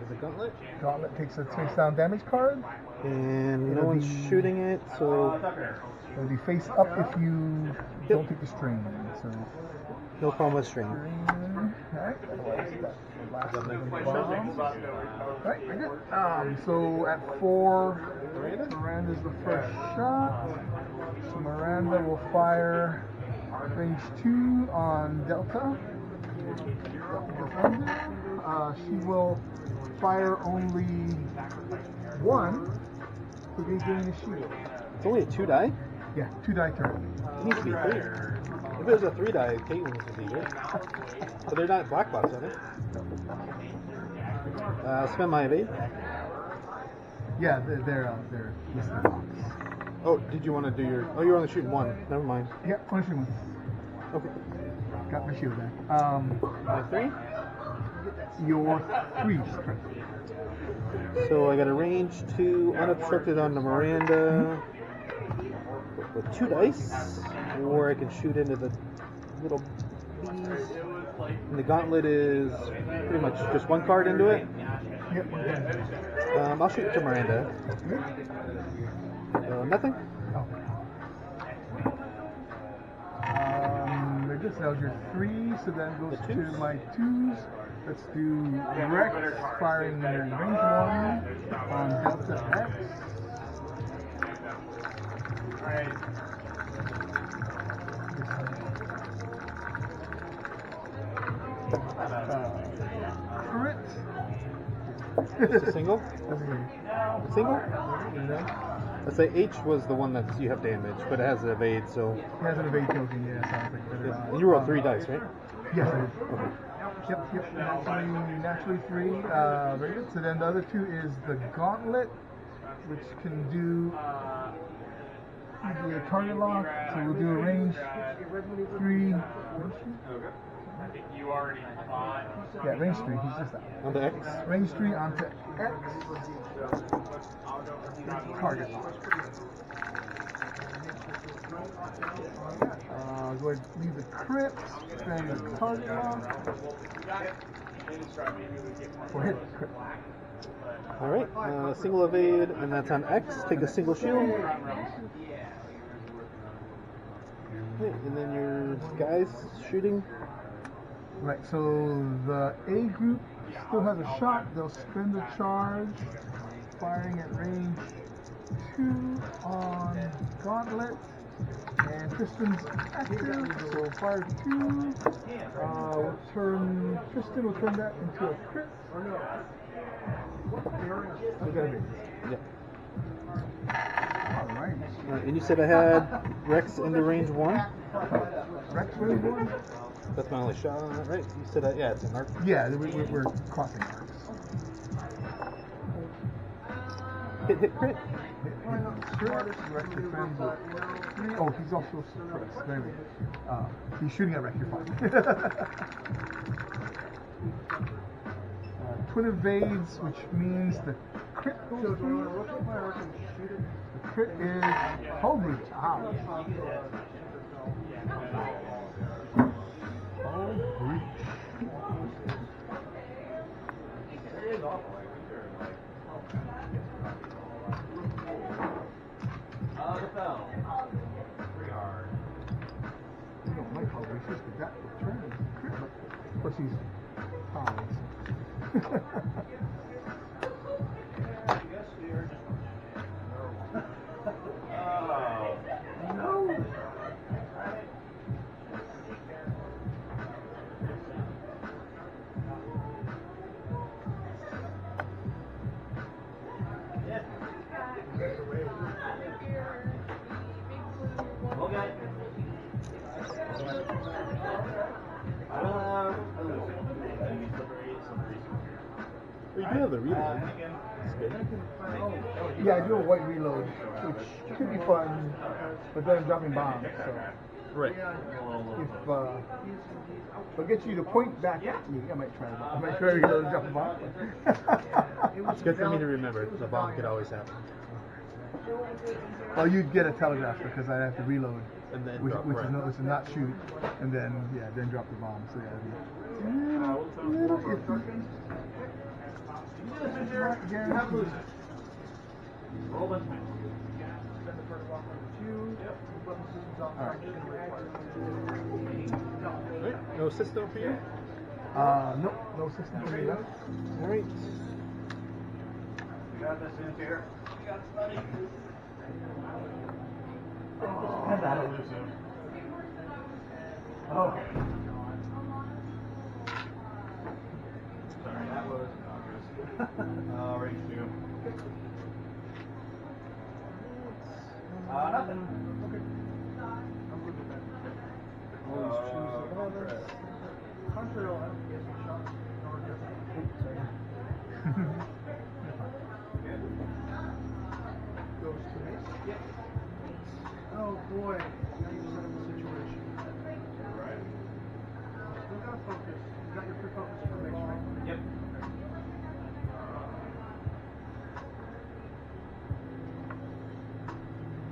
The gauntlet. Gauntlet takes down damage card. And no It'll one's be- shooting it, so It'll be face up if you don't take the strain. So no problem with string. Alright, Alright, very good. So at 4, Miranda's the first shot. So Miranda will fire range 2 on Delta. She will fire only 1 against getting a shield. It's only a 2 die? Yeah, 2-die turret. It needs to be 3. If it was a 3-die, Caitlin's would be good. But they're not black box, are they? I'll spend my evade. Yeah, they're listed box. Oh, did you want to do your... Oh, you're only shooting 1. Never mind. Yeah, only shoot 1. Okay. Got my shield back. My 3? Your 3 strength. So I got a range 2, unobstructed on the Miranda with 2 dice, or I can shoot into the little bees. And the gauntlet is pretty much just 1 card into it. Yep, I'll shoot to Miranda. Nothing? Oh. Just that was your 3, so that goes to my 2s. Let's do Rex firing range 1 on Delta X. Crit. Just a single? That's Single? Let's say H was the one that you have damage, but it has an evade, so... It has an evade token, yeah, sounds like better. And you rolled 3 dice, right? Yes, I did. Yep, naturally 3. Very good. So then the other 2 is the gauntlet, which can do a target lock. So we'll do a range 3. Yeah, range 3. He's just out. On the X? Range 3 onto X. Target lock. Go ahead and leave the crit, and the target lock. Or hit crit. Alright, single evade, and that's on X. Take a single shield. Okay, and then your guys shooting. Right, so the A group still has a shot. They'll spend the charge, firing at range 2 on Gauntlet. And Tristan's active, so fire 2. Tristan will turn that into a crit. Yep. Alright. And you said I had Rex into range 1? Rex range 1? That's my only shot on it, right? You said yeah, it's an arc. Yeah, we're crossing arcs. Hit, crit. Rex defends with 3. Oh, he's also suppressed. There we go. He's shooting at Rex, you're fine. Twin evades, which means the crit goes through. The crit is hull breach. Hull breach. I don't like hull breaches, but that will turn into crit. Of course, he's powerless. You do have the reload. Yeah, I do a white reload, which could be fun, but then I'm dropping bombs, so Right. if it gets you to point back at me, I might try to reload and drop a bomb. It's good for me to remember. The bomb could always happen. Well, you'd get a telegraph because I'd have to reload, And then which drop, is right. not shoot, and then then drop the bomb. So yeah, it'd be little iffy. Not guaranteed. Alright. Right. No system for you? Nope, no system for me left. Alright. You got this in here? You got this, buddy? Oh. Sorry, that was range 2. Nothing. Okay. I'm good with that. Always choose the others. Contrail, I don't guess a shot. Or just. Goes to me. Yep. Oh boy, now you set up a situation. Right. Still gotta focus. You got your pre-focus information, right? Yep.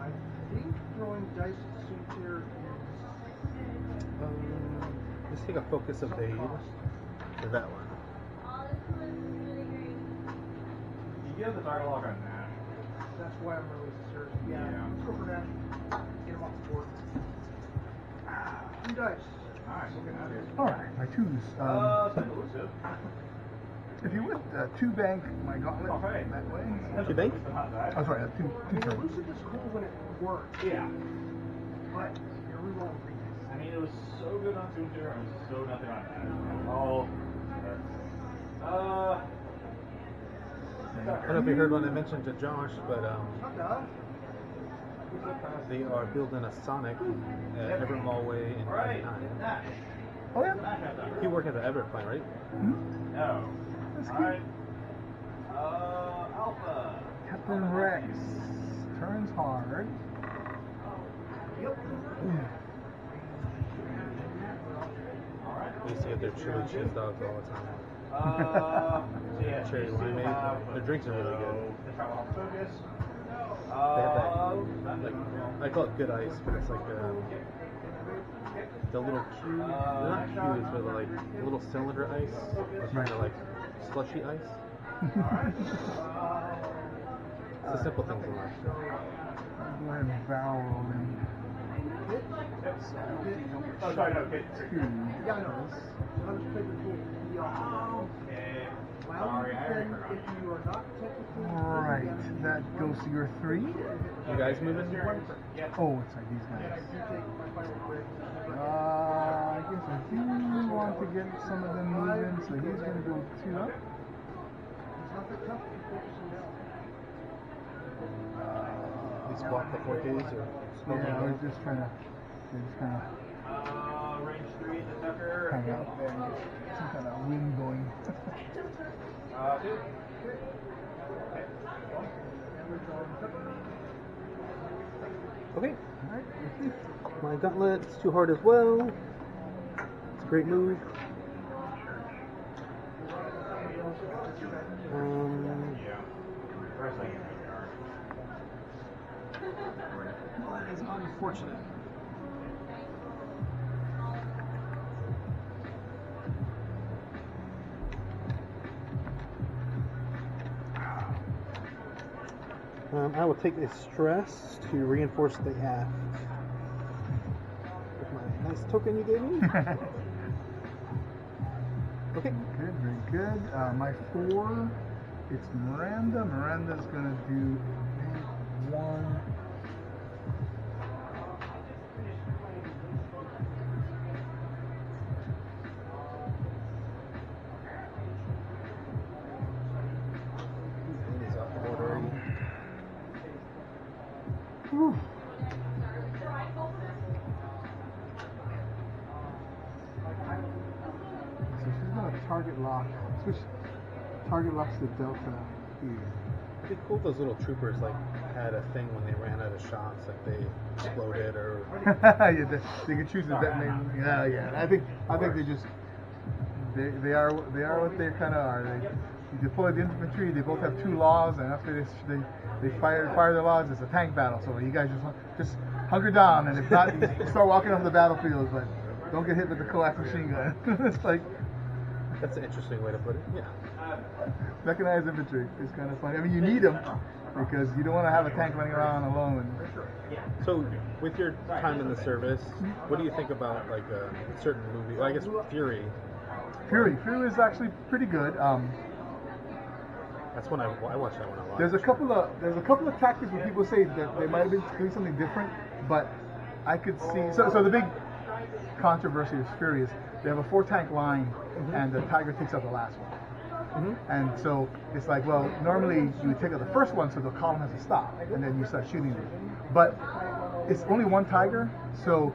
I think throwing dice at the same tier Let's take a focus of aid to that one. You have the dialogue on that. that's why I'm really serious. Yeah, Yeah. let's go for that. Get him off the board. 3 dice. Nice. Alright, my twos. St. Louis. If you would, 2 bank my gauntlet Okay. that way. Two bank? Oh, sorry, 2 I mean, turns. elusive is cool when it works, Yeah. but you're rerolling 3 dice. I mean, it was so good on Toonter, and so nothing on that. Oh. I don't know if you heard what I mentioned to Josh, but Not done. they are building a Sonic at Evermall Way in Right. 99. Nash. Oh, yeah? Nash has that. You work at the Everett plant, right? Hmm? No. That's Alright. Alpha. Captain Rex turns hard. Yep. Alright. We used to get their chili cheese dogs all the time. So yeah, Cherry these two limeade. have, Their drinks are really good. The travel home focus. They have that, like, I call it good ice, but it's like the little cube, they're not cubes, but like little cylinder ice. It's kind of like slushy ice. It's the simple things in life. Go ahead and barrel roll in. Oh, sorry, no, okay. 2. Yeah, I know. I'll just play the tool. Okay. Well, Sorry, I then already if you are not technically Alright, that goes to your 3. You guys moving? Yep. Oh, it's like these I guys. do take my final break. I guess I do want to get some of them moving, so he's going to go 2 up. It's not that tough to focus him down. These block the 4Ks or smoke Yeah, I them was just trying to just kind of Range 3, the Tucker. hang out there and get some kind of wind going. 2. Okay. Alright, My gauntlet's too hard as well. It's a great move. Yeah. Wrestling in that is unfortunate. I will take a stress to reinforce the aft. With my nice token you gave me. Okay. Good, very good. My 4, it's Miranda. Miranda's going to do 1. He's off the board already. Whew. So she's going to target lock. Switch target locks the Delta here. It'd be cool if those little troopers like had a thing when they ran out of shots, like they exploded or Yeah, they can choose to detonate. Yeah. I think they just they are what they kind of are. You deploy the infantry. They both have 2 laws, and after they fire the laws, it's a tank battle. So you guys just hunker down, and if not, you start walking off the battlefield, but don't get hit with the coax machine gun. It's like that's an interesting way to put it. Yeah. mechanized infantry. It's kind of funny. I mean, you need them because you don't want to have a tank running around alone. So, with your time in the service, what do you think about like a certain movie? Well, I guess Fury. Fury is actually pretty good. That's when I watched that one a lot. There's a couple of tactics where people say that they might have been doing something different, but I could see. So the big controversy is Fury is they have a 4 tank line, and the Tiger takes out the last one. And so it's like, well, normally you would take out the first one so the column has to stop, and then you start shooting them. But it's only one tiger, so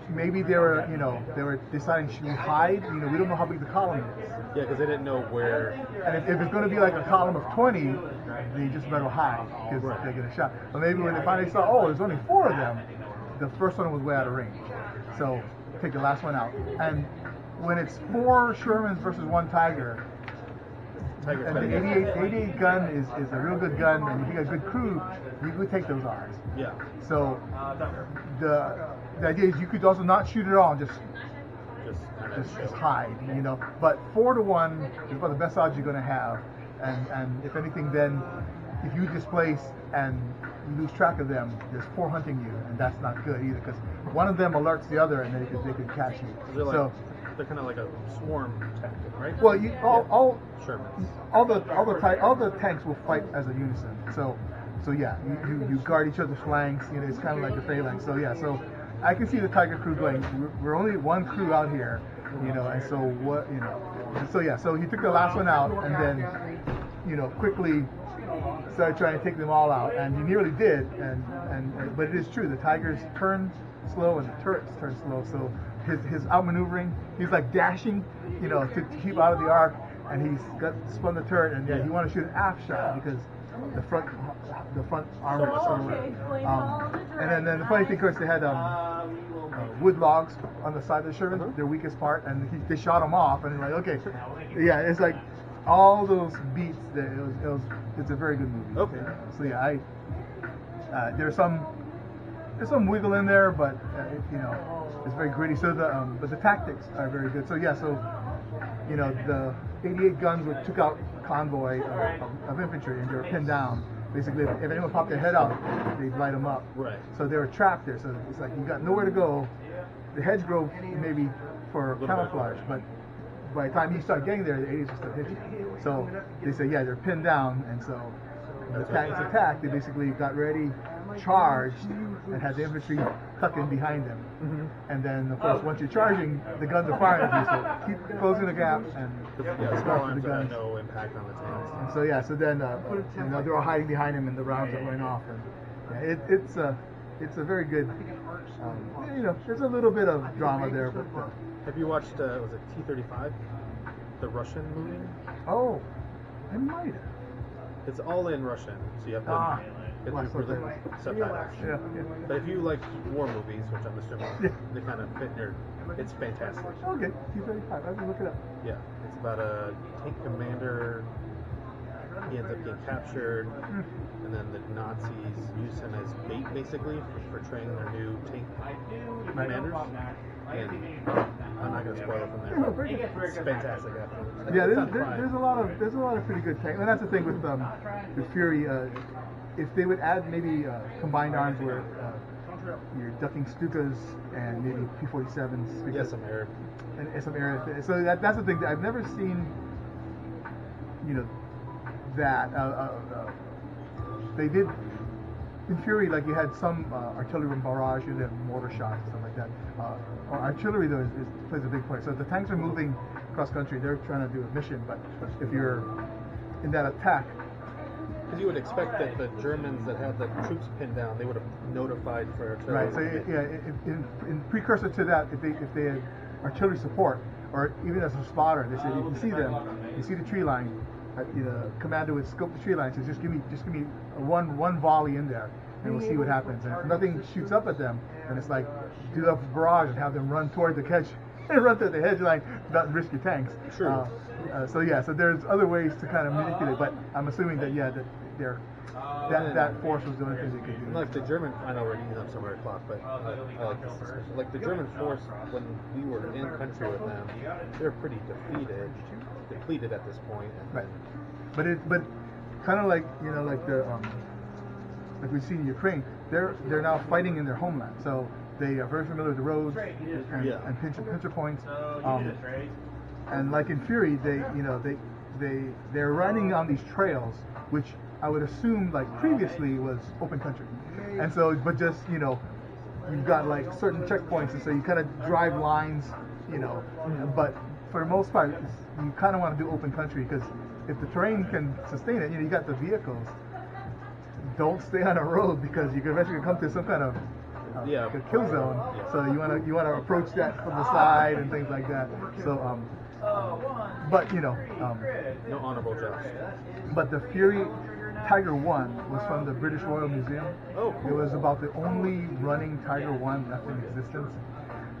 maybe they were deciding should we hide? We don't know how big the column is. Yeah, because they didn't know where. And if it's going to be like a column of 20, they just better hide because they get a shot. But maybe when they finally saw, oh, there's only 4 of them, the first one was way out of range. So take the last one out. And when it's 4 Shermans versus 1 Tiger, and the 88 gun is a real good gun, and if you got a good crew, you could take those odds. Yeah. So the idea is you could also not shoot at all, just hide, But 4 to 1 is about the best odds you're going to have, and if anything, then if you displace and you lose track of them, there's 4 hunting you, and that's not good either, because one of them alerts the other, and they could catch you. They're kind of like a swarm tactic, right? Well, all Shermans. all the tanks will fight as a unison. So yeah, you guard each other's flanks. It's kind of like a phalanx. So yeah, so I can see the Tiger crew going. We're only one crew out here, and so what, And so yeah, so he took the last one out, and then quickly started trying to take them all out, and he nearly did. And but it is true, the Tigers turn slow and the turrets turn slow. So his outmaneuvering, he's like dashing, to keep out of the arc, and he's spun the turret, and he wanted to shoot an aft shot because the front armor is so and then the funny thing, of course, they had wood logs on the side of the Sherman, their weakest part, and they shot them off, and they're like, okay, yeah, it's like all those beats. It's a very good movie. Okay. So yeah, there's some wiggle in there, but it's very gritty. So but the tactics are very good. So yeah, the 88 guns took out a convoy of infantry, and they were pinned down. Basically, if anyone popped their head out, they'd light them up. Right. So they were trapped there. So it's like you got nowhere to go. The hedge grow maybe for camouflage, but by the time you start getting there, the 80s will start hitting you. So they say, yeah, they're pinned down, and so the tanks attacked. They basically got ready, charged, and had the infantry tuck in behind them. And then, of course, once you're charging, the guns are firing at you, so keep closing the gap and small with the arms guns. no impact on the tanks. And so yeah, so then they're all hiding behind him, and the rounds are going off. And it's a very good. There's a little bit of drama there, but. Have you watched, was it T-35? The Russian movie? Oh, I might have. It's all in Russian, so you have to get through the subtitles. Yeah. But if you like war movies, which I'm assuming they kind of fit your, it's fantastic. Okay, T-35, I can look it up. Yeah, it's about a tank commander. He ends up getting captured, and then the Nazis use him as bait, basically, for training their new tank commanders. And I'm not going to spoil it from there. But it's fantastic. Yeah, there's a lot of pretty good tanks, and that's the thing with Fury. If they would add maybe combined arms where you're ducking Stukas and maybe P-47s. Yeah, some air. And some air. So that's the thing that I've never seen. That they did in Fury, like you had some artillery barrage, you had mortar shots and stuff like that. Artillery though plays a big part. So if the tanks are moving cross country, they're trying to do a mission. But if you're in that attack, because you would expect that the Germans that had the troops pinned down, they would have notified for artillery. Right. So in precursor to that, if they had artillery support, or even as a spotter, they said you can see them, you see the tree line. The commander would scope the tree line, so just give me one volley in there, and we'll see what happens. And if nothing shoots up at them, then it's like do a barrage and have them run toward the hedge and run through the hedge line without risk your tanks. Sure. So there's other ways to kind of manipulate, but I'm assuming that that force was the only thing they could do. Like the German, I know we're eating up some of our clock, but like the German force when we were in country with them, they're pretty depleted at this point. Right. But kind of like like we see in Ukraine, they're now fighting in their homeland, so they are very familiar with the roads and pincher points. And like in Fury, they're riding on these trails, which I would assume like previously was open country, and so but just you've got like certain checkpoints, and so you kind of drive lines, but for the most part, you kind of want to do open country because if the terrain can sustain it, you got the vehicles. Don't stay on a road because you can eventually come to some kind of kill zone. So you want to approach that from the side and things like that. So but no honorable jobs. But the Fury Tiger 1 was from the British Royal Museum. Oh, cool. It was about the only running Tiger 1 left in existence.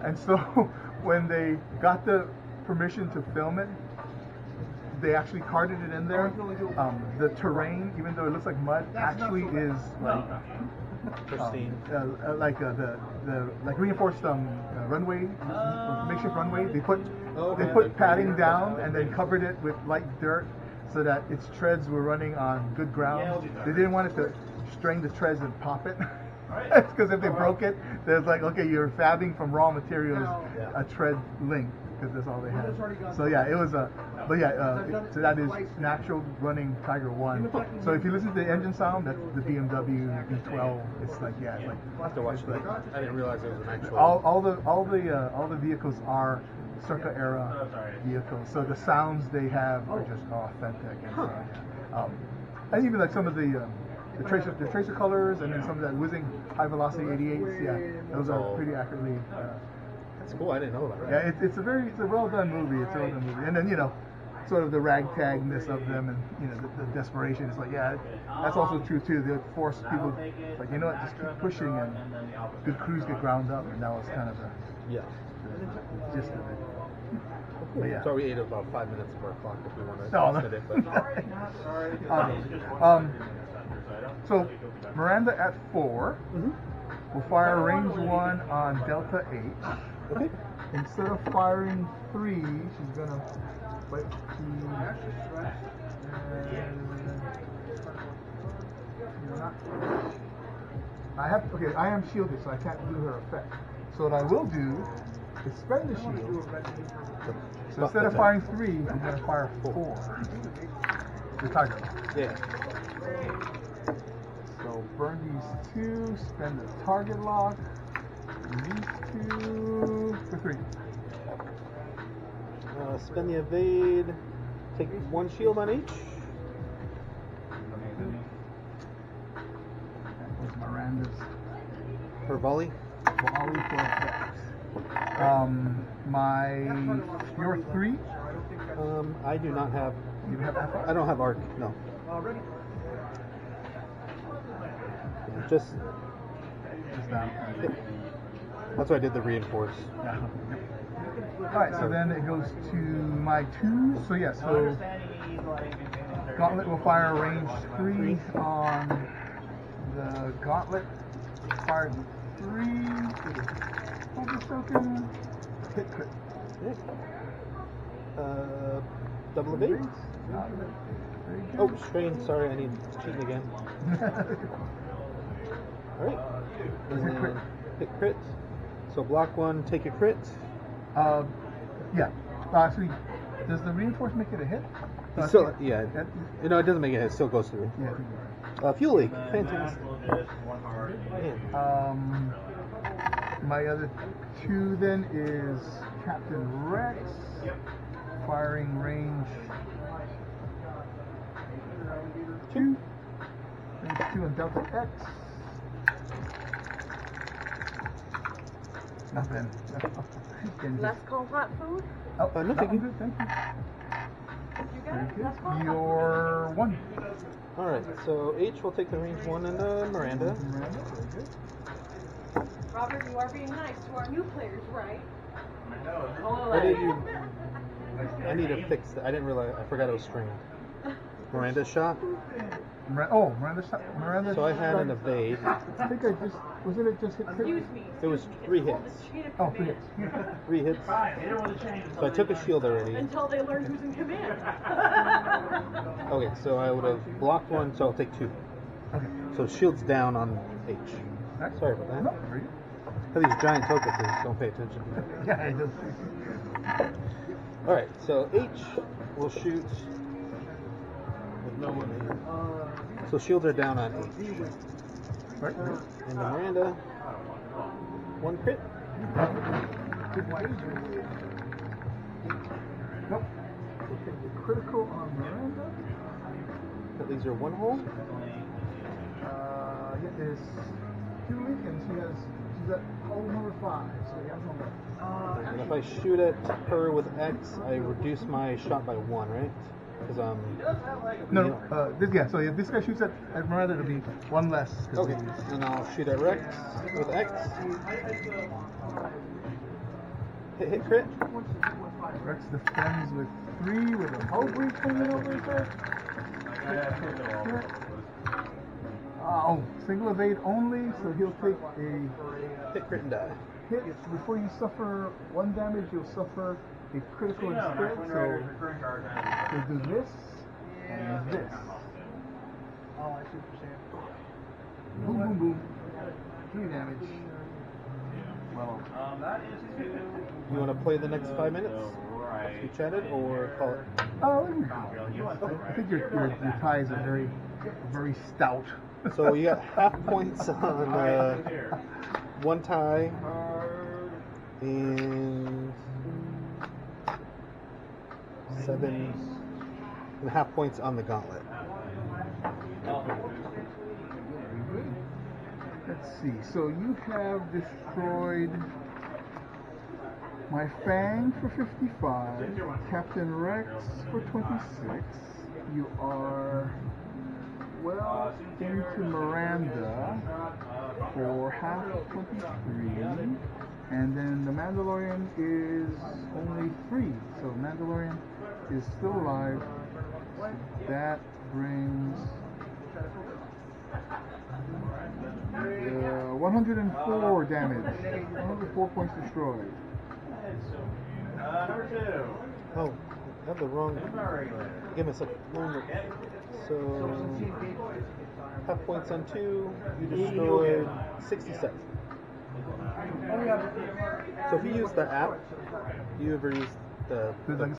And so when they got the permission to film it, they actually carted it in there. The terrain, even though it looks like mud, actually is like Pristine. Like reinforced runway, makeshift runway. They put padding down and then covered it with light dirt so that its treads were running on good ground. They didn't want it to strain the treads and pop it. Because if they broke it, there's like, okay, you're fabbing from raw materials a tread length because that's all they had. So yeah, it was so that is natural running Tiger 1. So if you listen to the engine sound, that's the BMW V12. It's like I'll have to watch that. I didn't realize it was an actual. all the vehicles are circa era vehicles. So the sounds they have are just authentic. And even like some of the tracer colors and then some of that whizzing high velocity 88s, those are pretty accurately. That's cool. I didn't know that. Yeah, it's a well done movie. And then sort of the ragtagness of them and the desperation. It's like that's also true too. They force people like just keep pushing and good crews get ground up, and that was kind of the gist of it. But yeah. So we ate about 5 minutes of our clock if we want to extend it. But so Miranda at 4 will fire range 1 on Delta H. okay. Instead of firing 3, she's gonna wait. I am shielded, so I can't do her effect. So what I will do is spend the shield. So instead of firing 3, I'm gonna fire 4. The target. Yeah. So burn these 2, spend the target lock, and these 2 for 3. Spend the evade. Take 1 shield on each. That was Miranda's For volley. volley for effects. Your 3. I do not have. You have that. I don't have arc. No. Just. Down. That's why I did the reinforce. Yeah. Alright, so then it goes to my 2. So so Gauntlet will fire range 3 on the Gauntlet. Fire 3. Hold a second. Hit crit. Double evade. Oh, strain. Sorry, I need cheating again. Alright. And then hit crit. So block 1, take a crit. Actually, does the reinforce make it a hit? It doesn't make it hit. It still goes through. Yeah. Fuel leak. Fantastic. My other 2 then is Captain Rex, firing range 2. Range 2 on Delta X. Nothing. Last call hot food? Oh, no, thank you. Good, thank you. You got it? Last call hot Your 1. Alright, so H will take the range 1 and Miranda. Miranda, very good. Robert, you are being nice to our new players, right? What did you... I need to fix that. I didn't realize... I forgot it was string. Miranda's shot. Miranda shot. Miranda. So I had an evade. I think I just... Wasn't it just hit crit? Excuse me. It was 3 hits. Oh, 3 hits. 3 hits. So I took a shield already. Until they learn who's in command. Okay, so I would have blocked 1, so I'll take 2. Okay. So shield's down on H. Right. Sorry about that. No, very Have these giant focuses, don't pay attention. good. Yeah, it does. Alright, so H will shoot with no one. So shields are down on H. Right. And the Miranda, 1 crit. Nope. We'll take the critical on Miranda. That leaves her one hole. Yeah, there's Julie, and she's at hole number 5, so he has no left. And if I shoot at her with X, I reduce my shot by 1, right? Because No, so if this guy shoots at Miranda, it'll be 1 less. Okay, and I'll shoot at Rex with X. Hit crit. Rex defends with 3 with a hull breach hanging over his head. Single evade only, so he'll take a Hit crit and die. hit. Before you suffer 1 damage, you'll suffer a critical instead. So we'll do this and this. Oh, I see what you're saying. Boom, boom, boom. 3 damage. Well, That is 2. You want to play the next 5 minutes? You chatted or call it? I think your ties are very stout. So you got half points on 1 tie and 7.5 points on the gauntlet. Let's see. So you have destroyed my Fang for 55, Captain Rex for 26. You are well into Miranda for half of 23, and then the Mandalorian is only 3. So Mandalorian is still alive. That brings 104 damage. 104 points destroyed. Number 2. Oh, I have the wrong. Give me a second. So, half points on 2. You destroyed 67. So if you use the app, you ever use the